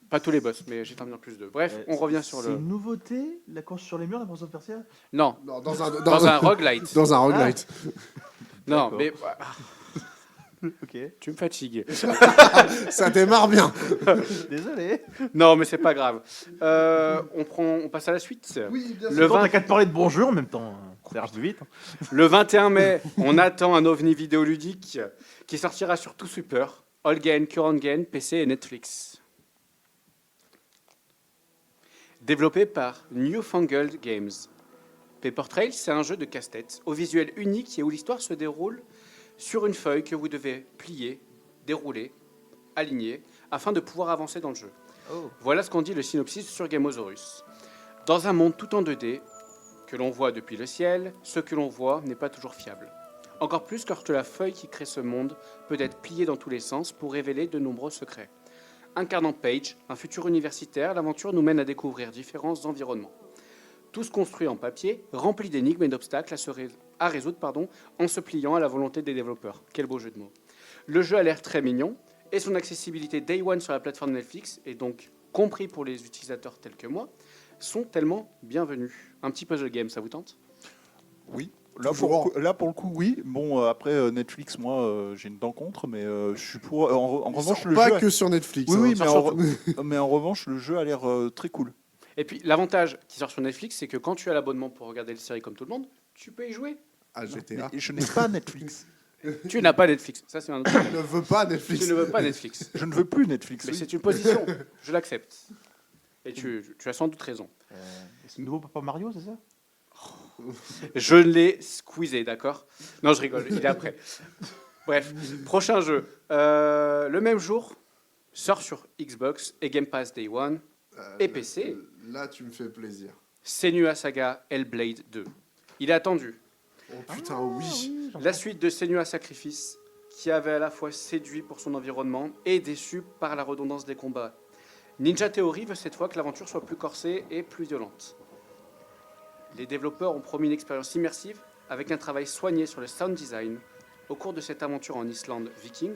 Pas tous les boss, mais j'ai terminé en plus de. Bref, on revient sur C'est le. une nouveauté, la course sur les murs, la Prince of Persia. Non, Non, dans un, dans un roguelite. dans un roguelite. Non, D'accord. mais Ok. tu me fatigues. Ça démarre bien. Désolé. Non, mais c'est pas grave. On passe à la suite. Oui, bien Le sûr. Quand 20 t'as qu'à te parler de bonjour en même temps. Ça marche plus vite. Le 21 mai, on attend un ovni vidéoludique qui sortira sur tout support, All Gain, Current Gain, PC et Netflix. développé par Newfangled Games. Paper Trail, c'est un jeu de casse-tête au visuel unique et où l'histoire se déroule sur une feuille que vous devez plier, dérouler, aligner, afin de pouvoir avancer dans le jeu. Voilà ce qu'en dit le synopsis sur Gamosaurus. Dans un monde tout en 2D, que l'on voit depuis le ciel, ce que l'on voit n'est pas toujours fiable. Encore plus lorsque la feuille qui crée ce monde peut être pliée dans tous les sens pour révéler de nombreux secrets. Incarnant Paige, un futur universitaire, l'aventure nous mène à découvrir différents environnements. Tous construits en papier, remplis d'énigmes et d'obstacles à résoudre en se pliant à la volonté des développeurs. Quel beau jeu de mots. Le jeu a l'air très mignon et son accessibilité Day One sur la plateforme Netflix, et donc compris pour les utilisateurs tels que moi, sont tellement bienvenus. Un petit puzzle game, ça vous tente ? Oui. Toujours. Là, pour le coup, oui. Bon, après, Netflix, moi, j'ai une dent contre, mais je suis pour. En Il revanche, sort le pas jeu. que sur Netflix. Oui, hein. oui, Ça mais en revanche, le jeu a l'air très cool. Et puis l'avantage qui sort sur Netflix, c'est que quand tu as l'abonnement pour regarder les séries comme tout le monde, tu peux y jouer. Ah, GTA. Mais je n'ai pas Netflix. Tu n'as pas Netflix, ça c'est un autre Je problème. ne veux pas Netflix. Tu ne veux pas Netflix, Je ne veux plus Netflix. mais oui. c'est une position, je l'accepte. Et tu as sans doute raison. C'est le nouveau Papa Mario, c'est ça? Je l'ai squeezé, d'accord? Non, je rigole, il est après. Bref, prochain jeu. Le même jour, sort sur Xbox et Game Pass Day One et PC. Là, tu me fais plaisir. Senua Saga Hellblade 2. Il est attendu. Oh putain, oui. La suite de Senua Sacrifice, qui avait à la fois séduit pour son environnement et déçu par la redondance des combats. Ninja Theory veut cette fois que l'aventure soit plus corsée et plus violente. Les développeurs ont promis une expérience immersive avec un travail soigné sur le sound design au cours de cette aventure en Islande viking,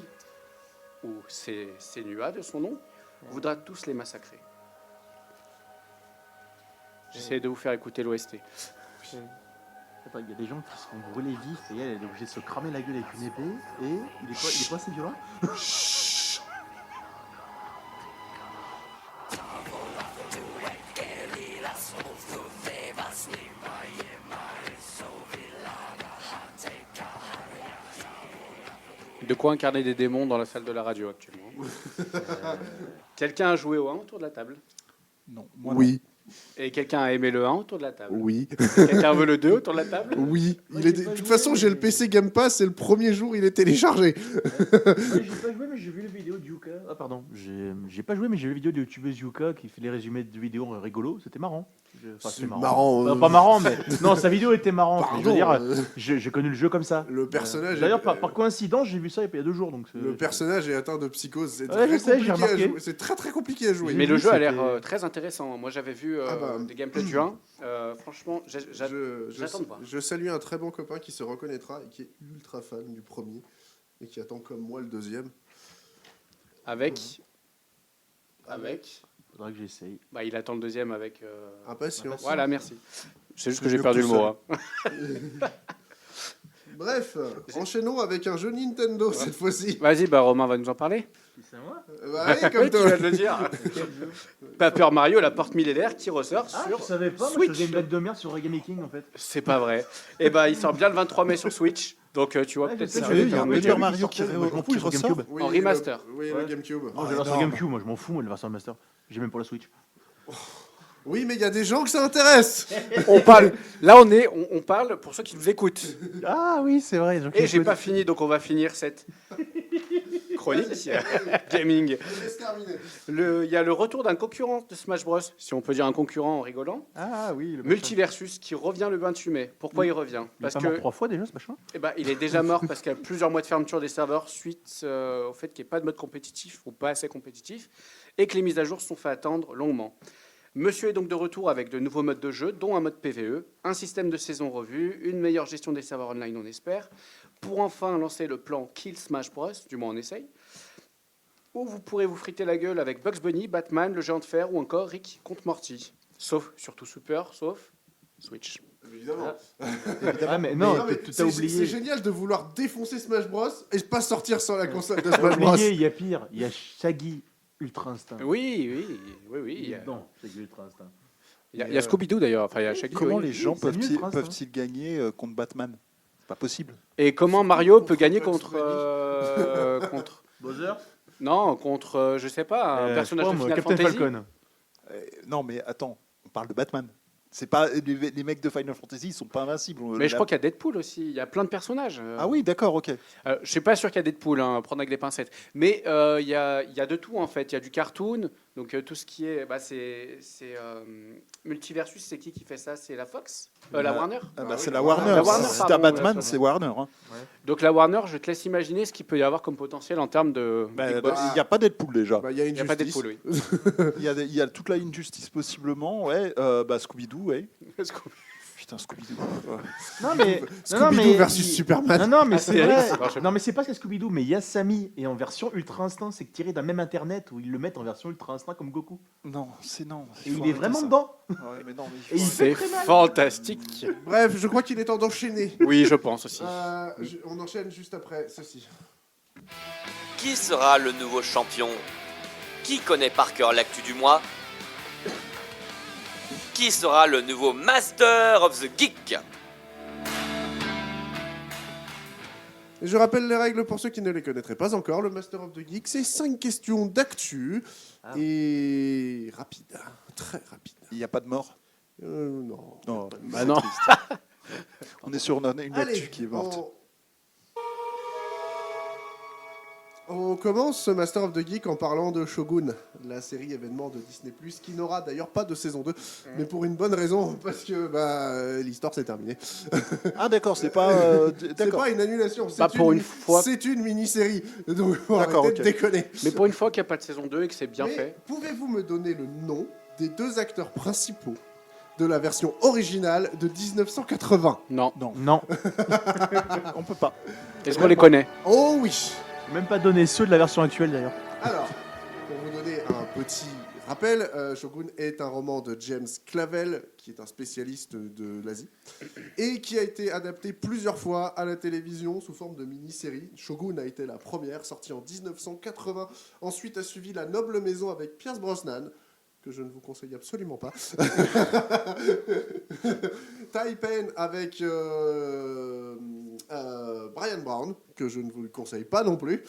où c'est Senua de son nom, voudra tous les massacrer. J'essaie de vous faire écouter l'OST. Attends, il y a des gens qui se font brûler vifs et elle est obligée de se cramer la gueule avec une épée et il est pas assez violent. De quoi incarner des démons dans la salle de la radio actuellement. Quelqu'un a joué au 1 autour de la table? Non, moi Oui, Et quelqu'un a aimé le 1 autour de la table? oui, Quelqu'un veut le 2 autour de la table? oui. Moi, Il est... j'ai De pas toute joué, façon, j'ai le mais- PC Game Pass et le premier jour, il est téléchargé. Ouais, j'ai pas joué, mais j'ai vu les vidéos de Yuka. Ah, pardon. J'ai pas joué, mais j'ai vu les vidéos de youtubeuse Yuka qui fait les résumés de vidéos rigolos. C'était marrant. Enfin, C'est marrant. Pas marrant, mais. Non, sa vidéo était marrante. mais je veux Pardon, dire, j'ai connu le jeu comme ça. le personnage. D'ailleurs, est- par coïncidence, j'ai vu ça il y a 2 jours. Donc Le personnage est atteint de psychose. C'est Ouais, très je sais, j'ai compliqué à remarqué. jouer. C'est très très compliqué à jouer. Mais le Oui, jeu a l'air c'était- très intéressant. Moi, j'avais vu Ah bah, des gameplays du 1. Franchement, Je j'attends de voir. je salue un très bon copain qui se reconnaîtra et qui est ultra fan du premier et qui attend comme moi le deuxième. avec. Faudra que j'essaye. Bah, il attend le deuxième avec. Impatience. Voilà, merci. C'est juste que C'est j'ai mieux perdu que le tout mot. hein. Bref, enchaînons avec un jeu Nintendo cette fois-ci. Vas-y, bah, Romain va nous en parler. C'est moi? Bah, allez, comme Oui, tu toi. viens de le dire. Paper Mario, la porte millénaire qui ressort Ah, sur je savais pas. Moi, je Switch. faisais une blague de merde sur Reggae Making en fait. C'est pas vrai. Et bah, il sort bien le 23 mai sur Switch. Donc, tu vois, Ouais, peut-être je sais, ça. sérieux, il y a un mais Paper j'ai Mario vu qui qu'il sortait, moi, je m'en fous, qui sur ressort. GameCube. Oui, En remaster. Oui, Ouais. le GameCube. Non, j'ai la version énorme. GameCube, moi je m'en fous, moi, la version Master. J'ai même pour la Switch. Oui, mais il y a des gens que ça intéresse. On parle. Là, on parle pour ceux qui nous écoutent. Ah oui, c'est vrai. Et j'ai pas fini, donc on va finir cette chronique gaming. Laisse terminer. Il y a le retour d'un concurrent de Smash Bros, si on peut dire un concurrent en rigolant, Ah oui, le Multiversus, qui revient le 28 mai. Pourquoi il revient? Il est Parce pas mort que 3 fois déjà ce machin. il est déjà mort parce qu'il y a plusieurs mois de fermeture des serveurs suite au fait qu'il n'y ait pas de mode compétitif ou pas assez compétitif et que les mises à jour se sont fait attendre longuement. Monsieur est donc de retour avec de nouveaux modes de jeu, dont un mode PvE, un système de saison revue, une meilleure gestion des serveurs online, on espère, pour enfin lancer le plan Kill Smash Bros, du moins on essaye, où vous pourrez vous friter la gueule avec Bugs Bunny, Batman, le géant de fer ou encore Rick contre Morty. Sauf, surtout Super, sauf Switch. Évidemment. Ah mais non, mais tu c'est- t'as C'est oublié. génial de vouloir défoncer Smash Bros et pas sortir sans la console de T'as Smash Bros. oublié, il y a pire. Il y a Shaggy Ultra Instinct. Oui. Il est dedans, Shaggy Ultra Instinct. Il y a Scooby-Doo d'ailleurs. Enfin, il y a Shaggy, Comment oui. les gens c'est mieux peuvent-ils le prince, peuvent-ils gagner contre Batman? C'est pas possible. Et comment Mario peut gagner Bugs contre Bowser. non, contre je sais pas, un personnage de Final Captain Fantasy. Falcon. Non, mais attends. parle de Batman. C'est pas les mecs de Final Fantasy, ils sont pas invincibles. Mais je crois qu'il y a Deadpool aussi. Il y a plein de personnages. Ah oui, d'accord, ok. Je suis pas sûr qu'il y a Deadpool, hein, prendre avec des pincettes. Mais il y a de tout en fait. Il y a du cartoon, donc tout ce qui est, Multiversus. C'est qui fait ça? C'est la Fox, la Warner. C'est la Warner. La Warner, Si pardon, t'as Batman, ouais, c'est Warner. Hein. Donc la Warner, je te laisse imaginer ce qu'il peut y avoir comme potentiel en termes de. Big boss. Il n'y a pas Deadpool déjà. Bah, il y a Il une n'y a pas justice. Deadpool, oui. Il y a toute la injustice possiblement, ouais. Scooby-Doo, ouais. Putain, Scooby-Doo. Ouais. Non mais Scooby-Doo versus Superman. Non mais Ah, c'est c'est vrai. Alex, alors, Non mais c'est pas que Scooby-Doo, mais il y a Sammy et en version Ultra Instinct, c'est tiré d'un même internet où ils le mettent en version Ultra Instinct comme Goku. Non, Et il est vraiment dedans. Ouais, mais non, mais Et il C'est fait très mal. fantastique. Bref, je crois qu'il est temps d'enchaîner. Oui, je pense aussi. On enchaîne juste après ceci. Qui sera le nouveau champion? Qui connaît par cœur l'actu du mois? Qui sera le nouveau Master of the Geek? Et je rappelle les règles pour ceux qui ne les connaîtraient pas encore. Le Master of the Geek, c'est 5 questions d'actu et rapide, très rapide. il n'y a pas de mort. Non. Non, Bah non. on est sur une Allez, actu qui est morte. On commence ce Master of the Geek en parlant de Shogun, la série événement de Disney+, qui n'aura d'ailleurs pas de saison 2, mais pour une bonne raison, parce que l'histoire s'est terminée. Ah d'accord, c'est pas... C'est d'accord. pas une annulation, Pas pour une fois. c'est une mini-série, donc faut D'accord, arrêter de ok. déconner. Mais pour une fois qu'il n'y a pas de saison 2 et que c'est bien Mais fait. pouvez-vous me donner le nom des 2 acteurs principaux de la version originale de 1980? Non. Non, On peut pas. Est-ce qu'on les connaît? Oh oui. même pas donné ceux de la version actuelle d'ailleurs. Alors, pour vous donner un petit rappel, Shogun est un roman de James Clavell, qui est un spécialiste de l'Asie, et qui a été adapté plusieurs fois à la télévision sous forme de mini-série. Shogun a été la première, sortie en 1980. Ensuite a suivi La Noble Maison avec Pierce Brosnan, que je ne vous conseille absolument pas. Taipen avec Brian Brown, que je ne vous le conseille pas non plus.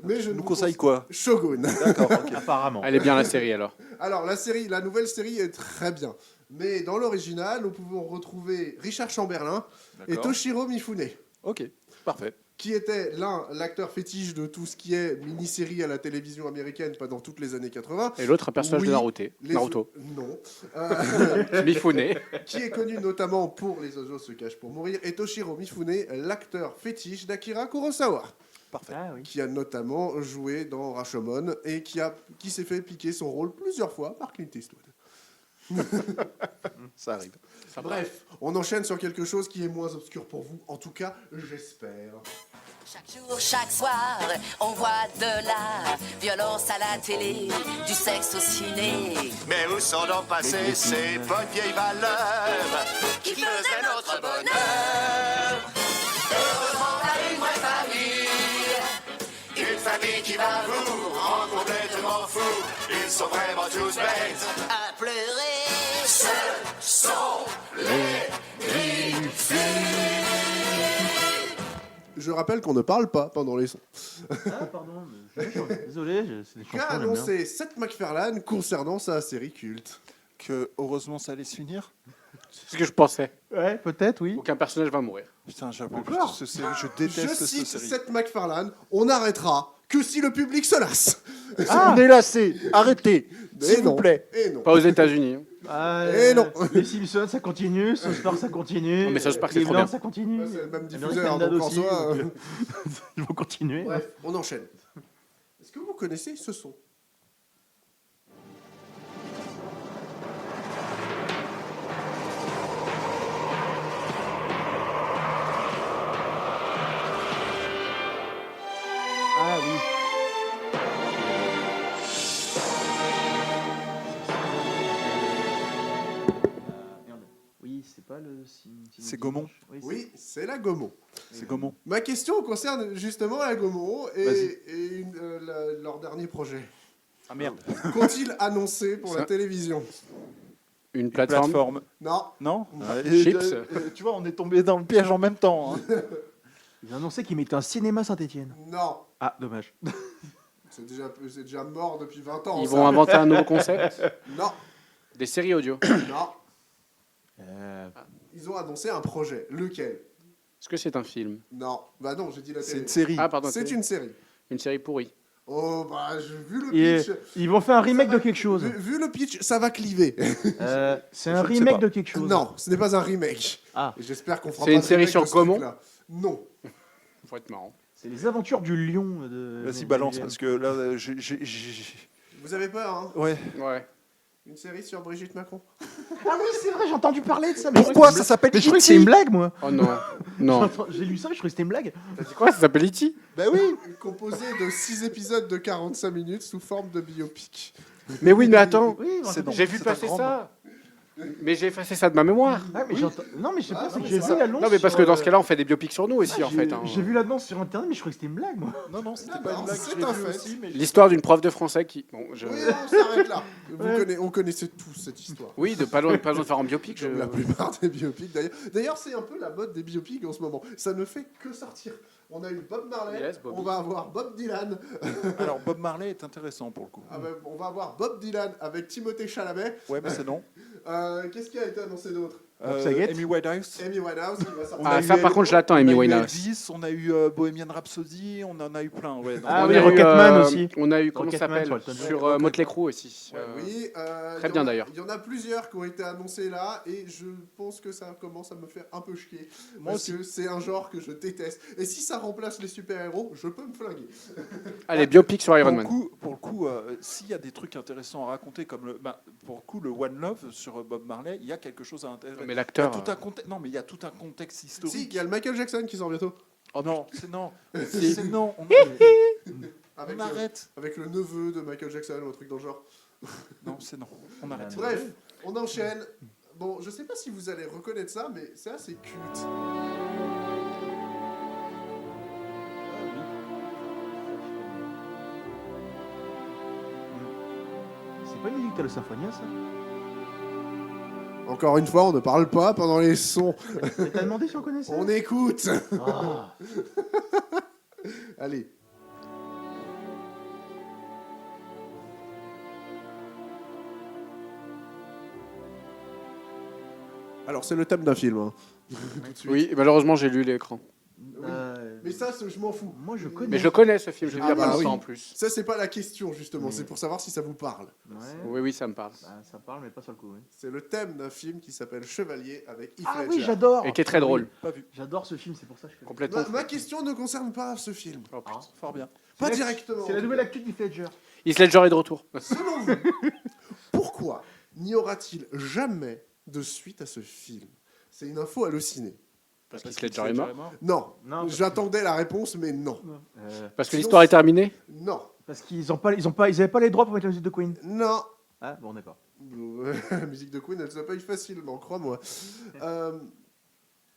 Mais je Nous vous conseille quoi? Shogun. D'accord, ok. Apparemment. Elle est bien la série alors. Alors, la nouvelle série est très bien. Mais dans l'original, nous pouvons retrouver Richard Chamberlain et D'accord. Toshiro Mifune, Ok, parfait. qui était l'acteur fétiche de tout ce qui est mini-série à la télévision américaine pendant toutes les années 80. Et l'autre, un personnage Oui, de Les- Naruto. Non. Mifune. Qui est connu notamment pour Les oiseaux se cachent pour mourir, et Toshiro Mifune, l'acteur fétiche d'Akira Kurosawa, Ah oui. qui a notamment joué dans Rashomon et qui s'est fait piquer son rôle plusieurs fois par Clint Eastwood. Ça arrive. Bref, on enchaîne sur quelque chose qui est moins obscur pour vous, en tout cas, j'espère. Chaque jour, chaque soir, on voit de la violence à la télé, du sexe au ciné. Mais où sont donc passées ces bonnes vieilles valeurs qui faisaient notre bonheur? Heureusement, t'as une vraie famille, une famille qui va vous rendre complètement fou. Ils sont vraiment tous bêtes À pleurer, ce sont les Je rappelle qu'on ne parle pas pendant les sons. Ah pardon, désolé, c'est des chansons Qu'a j'aime bien. annoncé Seth MacFarlane concernant sa série culte? Que heureusement ça allait se finir. C'est ce que je pensais. Ouais, peut-être, oui. Aucun personnage va mourir. Putain, j'avoue, Encore je Je déteste cette cite série. Seth MacFarlane, on n'arrêtera que si le public se lasse. On est lassé. Arrêtez, Et s'il non. vous plaît. Et non. Pas aux États-Unis. Ah, Eh non. Les Simpsons, ça continue. South Park, ça continue. Non, mais South Park, c'est trop Cleveland, bien. ça continue. Ouais, c'est le même American diffuseur, Dad donc en aussi, soi, donc, Ils vont continuer. Bref, on enchaîne. Est-ce que vous connaissez ce son? Ah oui. Merde. Oui, c'est pas le. C'est Gaumont. Oui, c'est la Gaumont. C'est Gaumont. Ma question concerne justement la Gaumont et, Vas-y. leur dernier projet. Ah merde. Qu'ont-ils annoncé pour la Ça. télévision? Une plateforme. Plateforme. Non. Non. Chips. Tu vois, on est tombé dans le piège en même temps. Hein. Ils ont annoncé qu'ils mettaient un cinéma Saint-Etienne. Non. Ah, dommage. C'est déjà mort depuis 20 ans. Ils ça. vont inventer un nouveau concept. Non. Des séries audio. Non, Euh, ils ont annoncé un projet. Lequel? Est-ce que c'est un film? Non, bah non, j'ai dit la C'est télé. une série. Ah, pardon. C'est une série. Une série pourrie. Oh, bah, j'ai vu le et pitch. ils vont faire un remake Ça va- de quelque chose. Vu le pitch, ça va cliver. C'est un Je ne sais remake pas. de quelque chose. Non, ce n'est pas un remake. Ah, Et j'espère qu'on fera C'est pas une de série remake sur de ce Gaumont truc-là. Non. Faut être marrant. c'est les aventures du lion de. Vas-y, balance, parce que là, Vous avez peur, hein? Ouais. Ouais. Une série sur Brigitte Macron? Ah oui, c'est vrai, j'ai entendu parler de ça. mais je Pourquoi croyais que ça s'appelle Mais je croyais que E.T. c'était une blague, moi. Oh non. Non. J'ai lu ça, je croyais que c'était une blague. T'as dit quoi? Ça s'appelle E.T.? Bah oui. Composé de 6 épisodes de 45 minutes sous forme de biopic. Mais oui, mais attends. Oui, C'est non. J'ai vu c'est passer un grand ça. Mais j'ai effacé ça de ma mémoire. Ah, mais j'entends. Non, mais je sais Ah, pas, non, c'est que mais j'ai c'est vu ça. l'annonce. Non, mais parce sur, que dans ce cas-là, on fait des biopics sur nous aussi, en fait. hein. J'ai vu l'annonce sur internet, mais je croyais que c'était une blague, moi. Non, non, c'était Ah, pas non, une blague. c'est je l'ai un vu fait. aussi, mais L'histoire d'une prof de français qui. Bon, je... Oui, on s'arrête là. Ouais. On connaissait tous cette histoire. Oui, pas besoin de faire un biopic. Comme la plupart des biopics d'ailleurs. D'ailleurs, c'est un peu la mode des biopics en ce moment. Ça ne fait que sortir. On a eu Bob Marley, Yes, Bobby. on va avoir Bob Dylan. Alors, Bob Marley est intéressant pour le coup. Ah ben, on va avoir Bob Dylan avec Timothée Chalamet. Ouais, mais c'est non. Qu'est-ce qui a été annoncé d'autre? Saget. Amy Winehouse. Amy Winehouse qui va sortir. On a Ah, eu ça, par contre, je l'attends, Amy On a eu Winehouse. Elvis, on a eu Bohemian Rhapsody, on en a eu plein. Ouais, non, Ah On oui, a eu, Rocketman aussi. On a eu, comment ça Rocketman s'appelle? sur Elton John. Sur Rocketman. Motley Crue aussi. Ouais, oui, très il y bien, en a- d'ailleurs. Il y en a plusieurs qui ont été annoncés là et je pense que ça commence à me faire un peu chier. Moi Parce aussi. que c'est un genre que je déteste. Et si ça remplace les super-héros, je peux me flinguer. Allez, biopic sur Iron Man. Pour le coup, s'il y a des trucs intéressants à raconter, comme pour le coup, le One Love sur Bob Marley, il y a quelque chose à intéresser. Mais Il y a l'acteur. tout un contexte. Non, mais il y a tout un contexte Si, historique. il y a le Michael Jackson qui sort bientôt. Oh non, c'est non. Si. C'est non. Avec, On arrête. avec le neveu de Michael Jackson ou un truc dans le genre. Non, c'est non. On arrête. Bref, on enchaîne. Bon, je sais pas si vous allez reconnaître ça, mais c'est assez culte. C'est pas une musique de Symphonia, ça. Encore une fois, on ne parle pas pendant les sons. Mais t'as demandé si on connaissait. On écoute. Ah. Allez. Alors, c'est le thème d'un film. Hein. Tout de suite. Oui, malheureusement, j'ai lu l'écran. Mais ça, je m'en fous. Moi, je connais. Mais je le connais, ce film. Je l'ai vu il y a Ah, pas bah longtemps oui. en plus. Ça, c'est pas la question, justement. C'est pour savoir si ça vous parle. Ouais. Oui, oui, ça me parle. Bah, ça parle, mais pas sur le coup. Oui. C'est le thème d'un film qui s'appelle Chevalier avec Heath Ah Ledger. oui, j'adore. Et qui est très drôle. Pas vu. J'adore ce film, c'est pour ça que je connais. Complètement. Ma question ne concerne pas ce film. Oh, putain. Fort bien. Pas la- directement. C'est la nouvelle actu du Ledger. Heath Ledger est de retour. Selon vous, pourquoi n'y aura-t-il jamais de suite à ce film? C'est une info hallucinée. Parce qu'Heath Ledger est mort. Non, Non, parce j'attendais la réponse, mais non. Parce que Sinon, l'histoire est terminée. Non, Parce qu'ils avaient pas les droits pour mettre la musique de Queen. non. Ah, bon, d'accord. La musique de Queen, elle se paye facilement, crois-moi.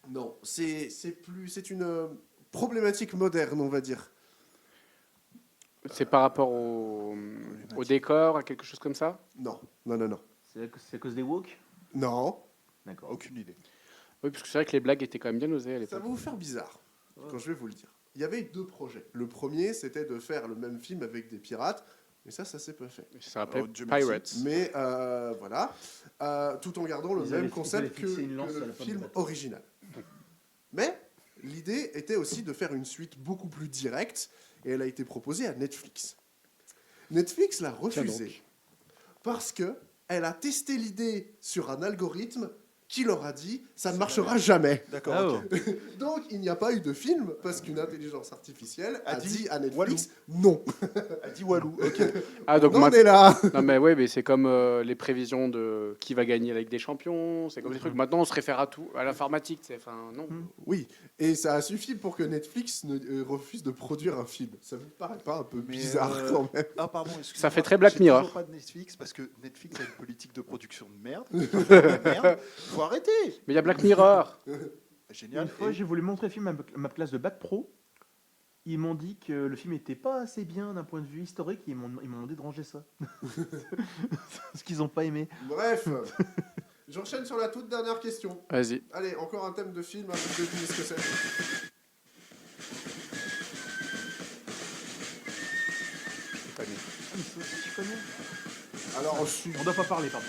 Non, c'est une problématique moderne, on va dire. C'est par rapport au décor, à quelque chose comme ça. Non, non, non, non. C'est à cause des woke. Non, D'accord. Aucune idée. Oui, parce que c'est vrai que les blagues étaient quand même bien osées à ça l'époque. va vous faire bizarre quand je vais vous le dire. Il y avait deux projets. Le premier, c'était de faire le même film avec des pirates, mais ça s'est pas fait. Ça s'appelait Oh, Dieu merci. Pirates. Mais tout en gardant le Ils même avaient concept que, fixé une lance que à le la fin film du bateau. original. Mais l'idée était aussi de faire une suite beaucoup plus directe, et elle a été proposée à Netflix. Netflix l'a refusée parce que elle a testé l'idée sur un algorithme qui leur a dit ça ne marchera jamais. D'accord. Ah, ok. Donc il n'y a pas eu de film parce qu'une intelligence artificielle a A dit dit à Netflix non. A dit Walou. Ok. Ah, donc On moi. en est là. Non, mais oui, mais c'est comme les prévisions de qui va gagner la Ligue des Champions. C'est comme des trucs. Maintenant, on se réfère à tout, à l'informatique. Enfin, non. Oui, et ça a suffi pour que Netflix refuse de produire un film. Ça vous paraît pas un peu Mais, bizarre quand même? Ah pardon, excusez-moi. Ça fait très Black J'ai Mirror. toujours pas de Netflix parce que Netflix a une politique de production de merde. De merde. Faut arrêter. Mais il y a Black Mirror. Génial. Une fois, Et- j'ai voulu montrer le film à ma classe de bac pro. Ils m'ont dit que le film était pas assez bien d'un point de vue historique. Ils m'ont demandé de ranger ça. Ce qu'ils ont pas aimé. Bref, j'enchaîne sur la toute dernière question. Vas-y. Allez, encore un thème de film, à vous de deviner ce que c'est. Ah, mais ça aussi, je connais. Alors, On doit pas parler, pardon.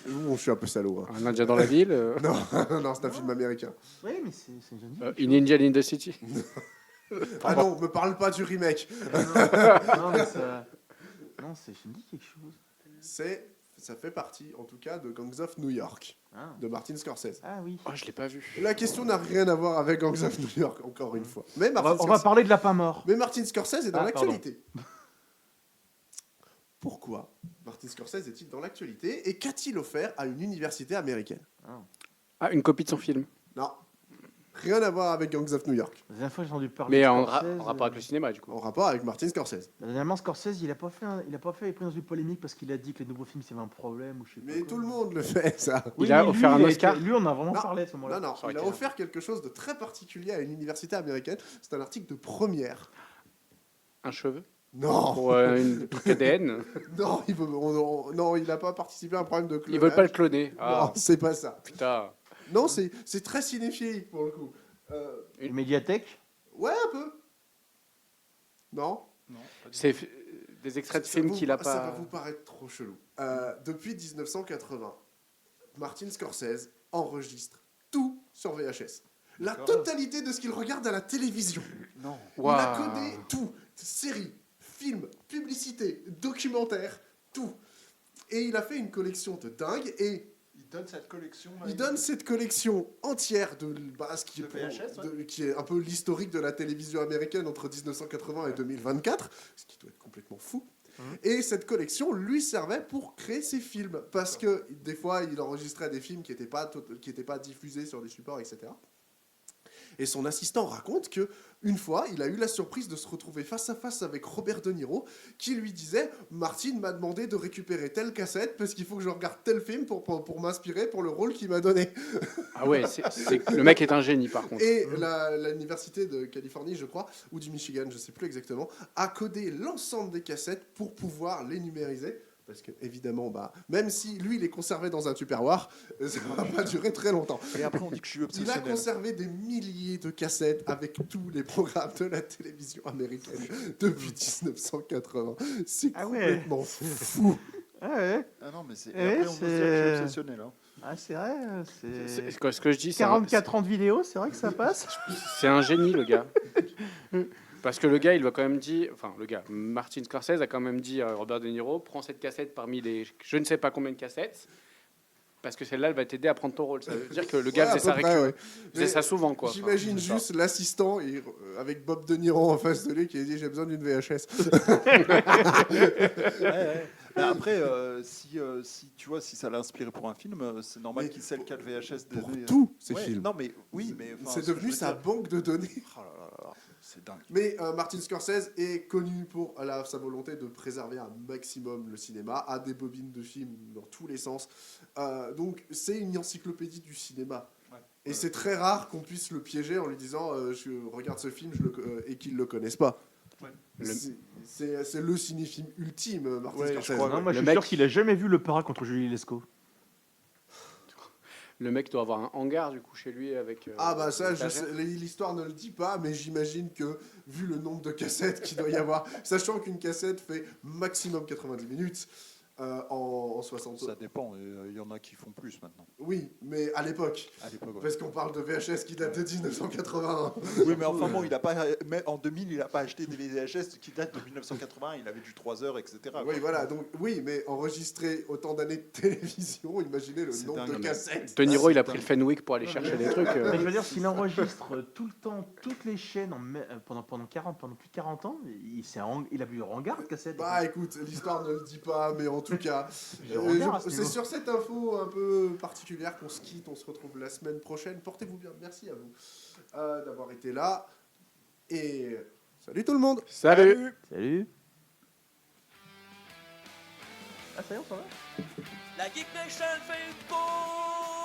Je suis un peu salaud. Hein. Un Indien dans la ville. Non, non, c'est un film américain. Oui, mais c'est joli. In Indian in the City. Ah non, me parle pas du remake. Non, mais ça. Non, ça me dit quelque chose. Ça fait partie, en tout cas, de Gangs of New York, Ah, de Martin Scorsese. ah oui. Oh, je l'ai pas vu. La question n'a rien à voir avec Gangs of New York, encore une fois. Mais On va parler de lapin mort. Mais Martin Scorsese est dans Ah, l'actualité. Pourquoi Martin Scorsese est-il dans l'actualité et qu'a-t-il offert à une université américaine? Ah, une copie de son film. Non, rien à voir avec Gangs of New York. La dernière fois, j'ai entendu parler Mais de en Scorsese, rapport avec le cinéma, du coup. En rapport avec Martin Scorsese. Dernièrement, Scorsese, il a pas fait pris dans une polémique parce qu'il a dit que les nouveaux films, c'est un problème ou je sais pas Mais quoi. tout le monde le fait, ça. Oui, Il a mais offert un il Oscar. Lui, on a vraiment Non. parlé à ce moment-là. Non, non, Ça aurait il a été offert quelque chose de très particulier à une université américaine. C'est un article de première. Un cheveu Non, pour une truc ADN. non, non, il n'a pas participé à un problème de clonage. Ils veulent pas le cloner. Ah, Non, c'est pas ça. putain. Non, c'est très cinéphilique pour le coup. Une médiathèque. Ouais, un peu. Non. C'est des extraits de films qu'il a Ça va pas. vous paraître trop chelou. Depuis 1980, Martin Scorsese enregistre tout sur VHS. La totalité de ce qu'il regarde à la télévision. Non. Il a codé tout. Séries, films, publicités, documentaires, tout. Et il a fait une collection de dingue et Il donne cette collection. il donne cette collection entière de ce qui, De VHS, qui est un peu l'historique de la télévision américaine entre 1980 et 2024, ce qui doit être complètement fou. Et cette collection lui servait pour créer ses films, parce que des fois il enregistrait des films qui n'étaient pas diffusés sur des supports, etc. Et son assistant raconte que une fois, il a eu la surprise de se retrouver face à face avec Robert De Niro, qui lui disait « Martin m'a demandé de récupérer telle cassette parce qu'il faut que je regarde tel film pour m'inspirer pour le rôle qu'il m'a donné. » Ah ouais, le mec est un génie, par contre. Et l'université de Californie, je crois, ou du Michigan, je ne sais plus exactement, a codé l'ensemble des cassettes pour pouvoir les numériser. Parce que, évidemment, même si lui, il est conservé dans un tupperware, ça ne va pas durer très longtemps. Et après, on dit que je suis Il a obsessionnel. conservé des milliers de cassettes avec tous les programmes de la télévision américaine depuis 1980. C'est Ah ouais. complètement fou. Ah ouais. Ah non, mais c'est. Eh, Après, on peut se dire que je c'est- suis obsessionnel. Hein. Ah, c'est vrai. C'est Ce que je dis, c'est un, 44 ans de vidéo, c'est vrai que ça passe. c'est un génie, le gars. Parce que le gars, il va quand même dire, enfin le gars, Martin Scorsese a quand même dit à Robert De Niro, prends cette cassette parmi les je ne sais pas combien de cassettes, parce que celle-là, elle va t'aider à prendre ton rôle. Ça veut dire que le gars Ouais, faisait, à peu près, ouais. faisait Mais ça souvent, quoi. J'imagine Enfin, juste l'assistant avec Bob De Niro en face de lui qui a dit « J'ai besoin d'une VHS. Mais après, si tu vois, si ça l'a inspiré pour un film, c'est normal Mais qu'il sait le cas de VHS » Pour de tous ces Ouais, films. Non, mais oui, mais. enfin, C'est ce que devenu je veux sa dire- banque de données. Oh là là là, c'est dingue. Mais Martin Scorsese est connu pour sa volonté de préserver un maximum le cinéma, a des bobines de films dans tous les sens. Donc c'est une encyclopédie du cinéma. Ouais. Et c'est très rare qu'on puisse le piéger en lui disant je regarde ce film et qu'il ne le connaisse pas. Ouais. C'est le cinéphile ultime, Martin Ouais, je Scorsese. crois, Non, moi, je Le suis mec- sûr qu'il a jamais vu le Parrain contre Julie Lescaut. Le mec doit avoir un hangar du coup chez lui avec. Ah bah ça, des étagères. l'histoire ne le dit pas, mais j'imagine que vu le nombre de cassettes qu'il doit y avoir, sachant qu'une cassette fait maximum 90 minutes en 60. Ça dépend, il y en a qui font plus maintenant. Oui, mais à l'époque, À l'époque, ouais. parce qu'on parle de VHS qui date de 1981. Oui, mais enfin bon, il a pas, mais en 2000, il n'a pas acheté des VHS qui datent de 1980, il avait du 3 heures, etc. Oui, voilà, donc oui, mais enregistrer autant d'années de télévision, imaginez le C'est nombre dingue, de mais- cassettes. De Niro, il a c'est pris le Fenwick pour aller chercher des trucs. Mais je veux dire, s'il enregistre tout le temps, toutes les chaînes pendant plus de 40 ans, il a vu le hangar de cassette. Bah écoute, l'histoire ne le dit pas, mais en tout cas, Je regarde à ce c'est niveau. sur cette info un peu particulière qu'on se quitte. On se retrouve la semaine prochaine. Portez-vous bien. Merci à vous d'avoir été là. Et salut tout le monde. Salut. Salut. Ah, ça y est, on s'en va. La Geek Nation fait une pause.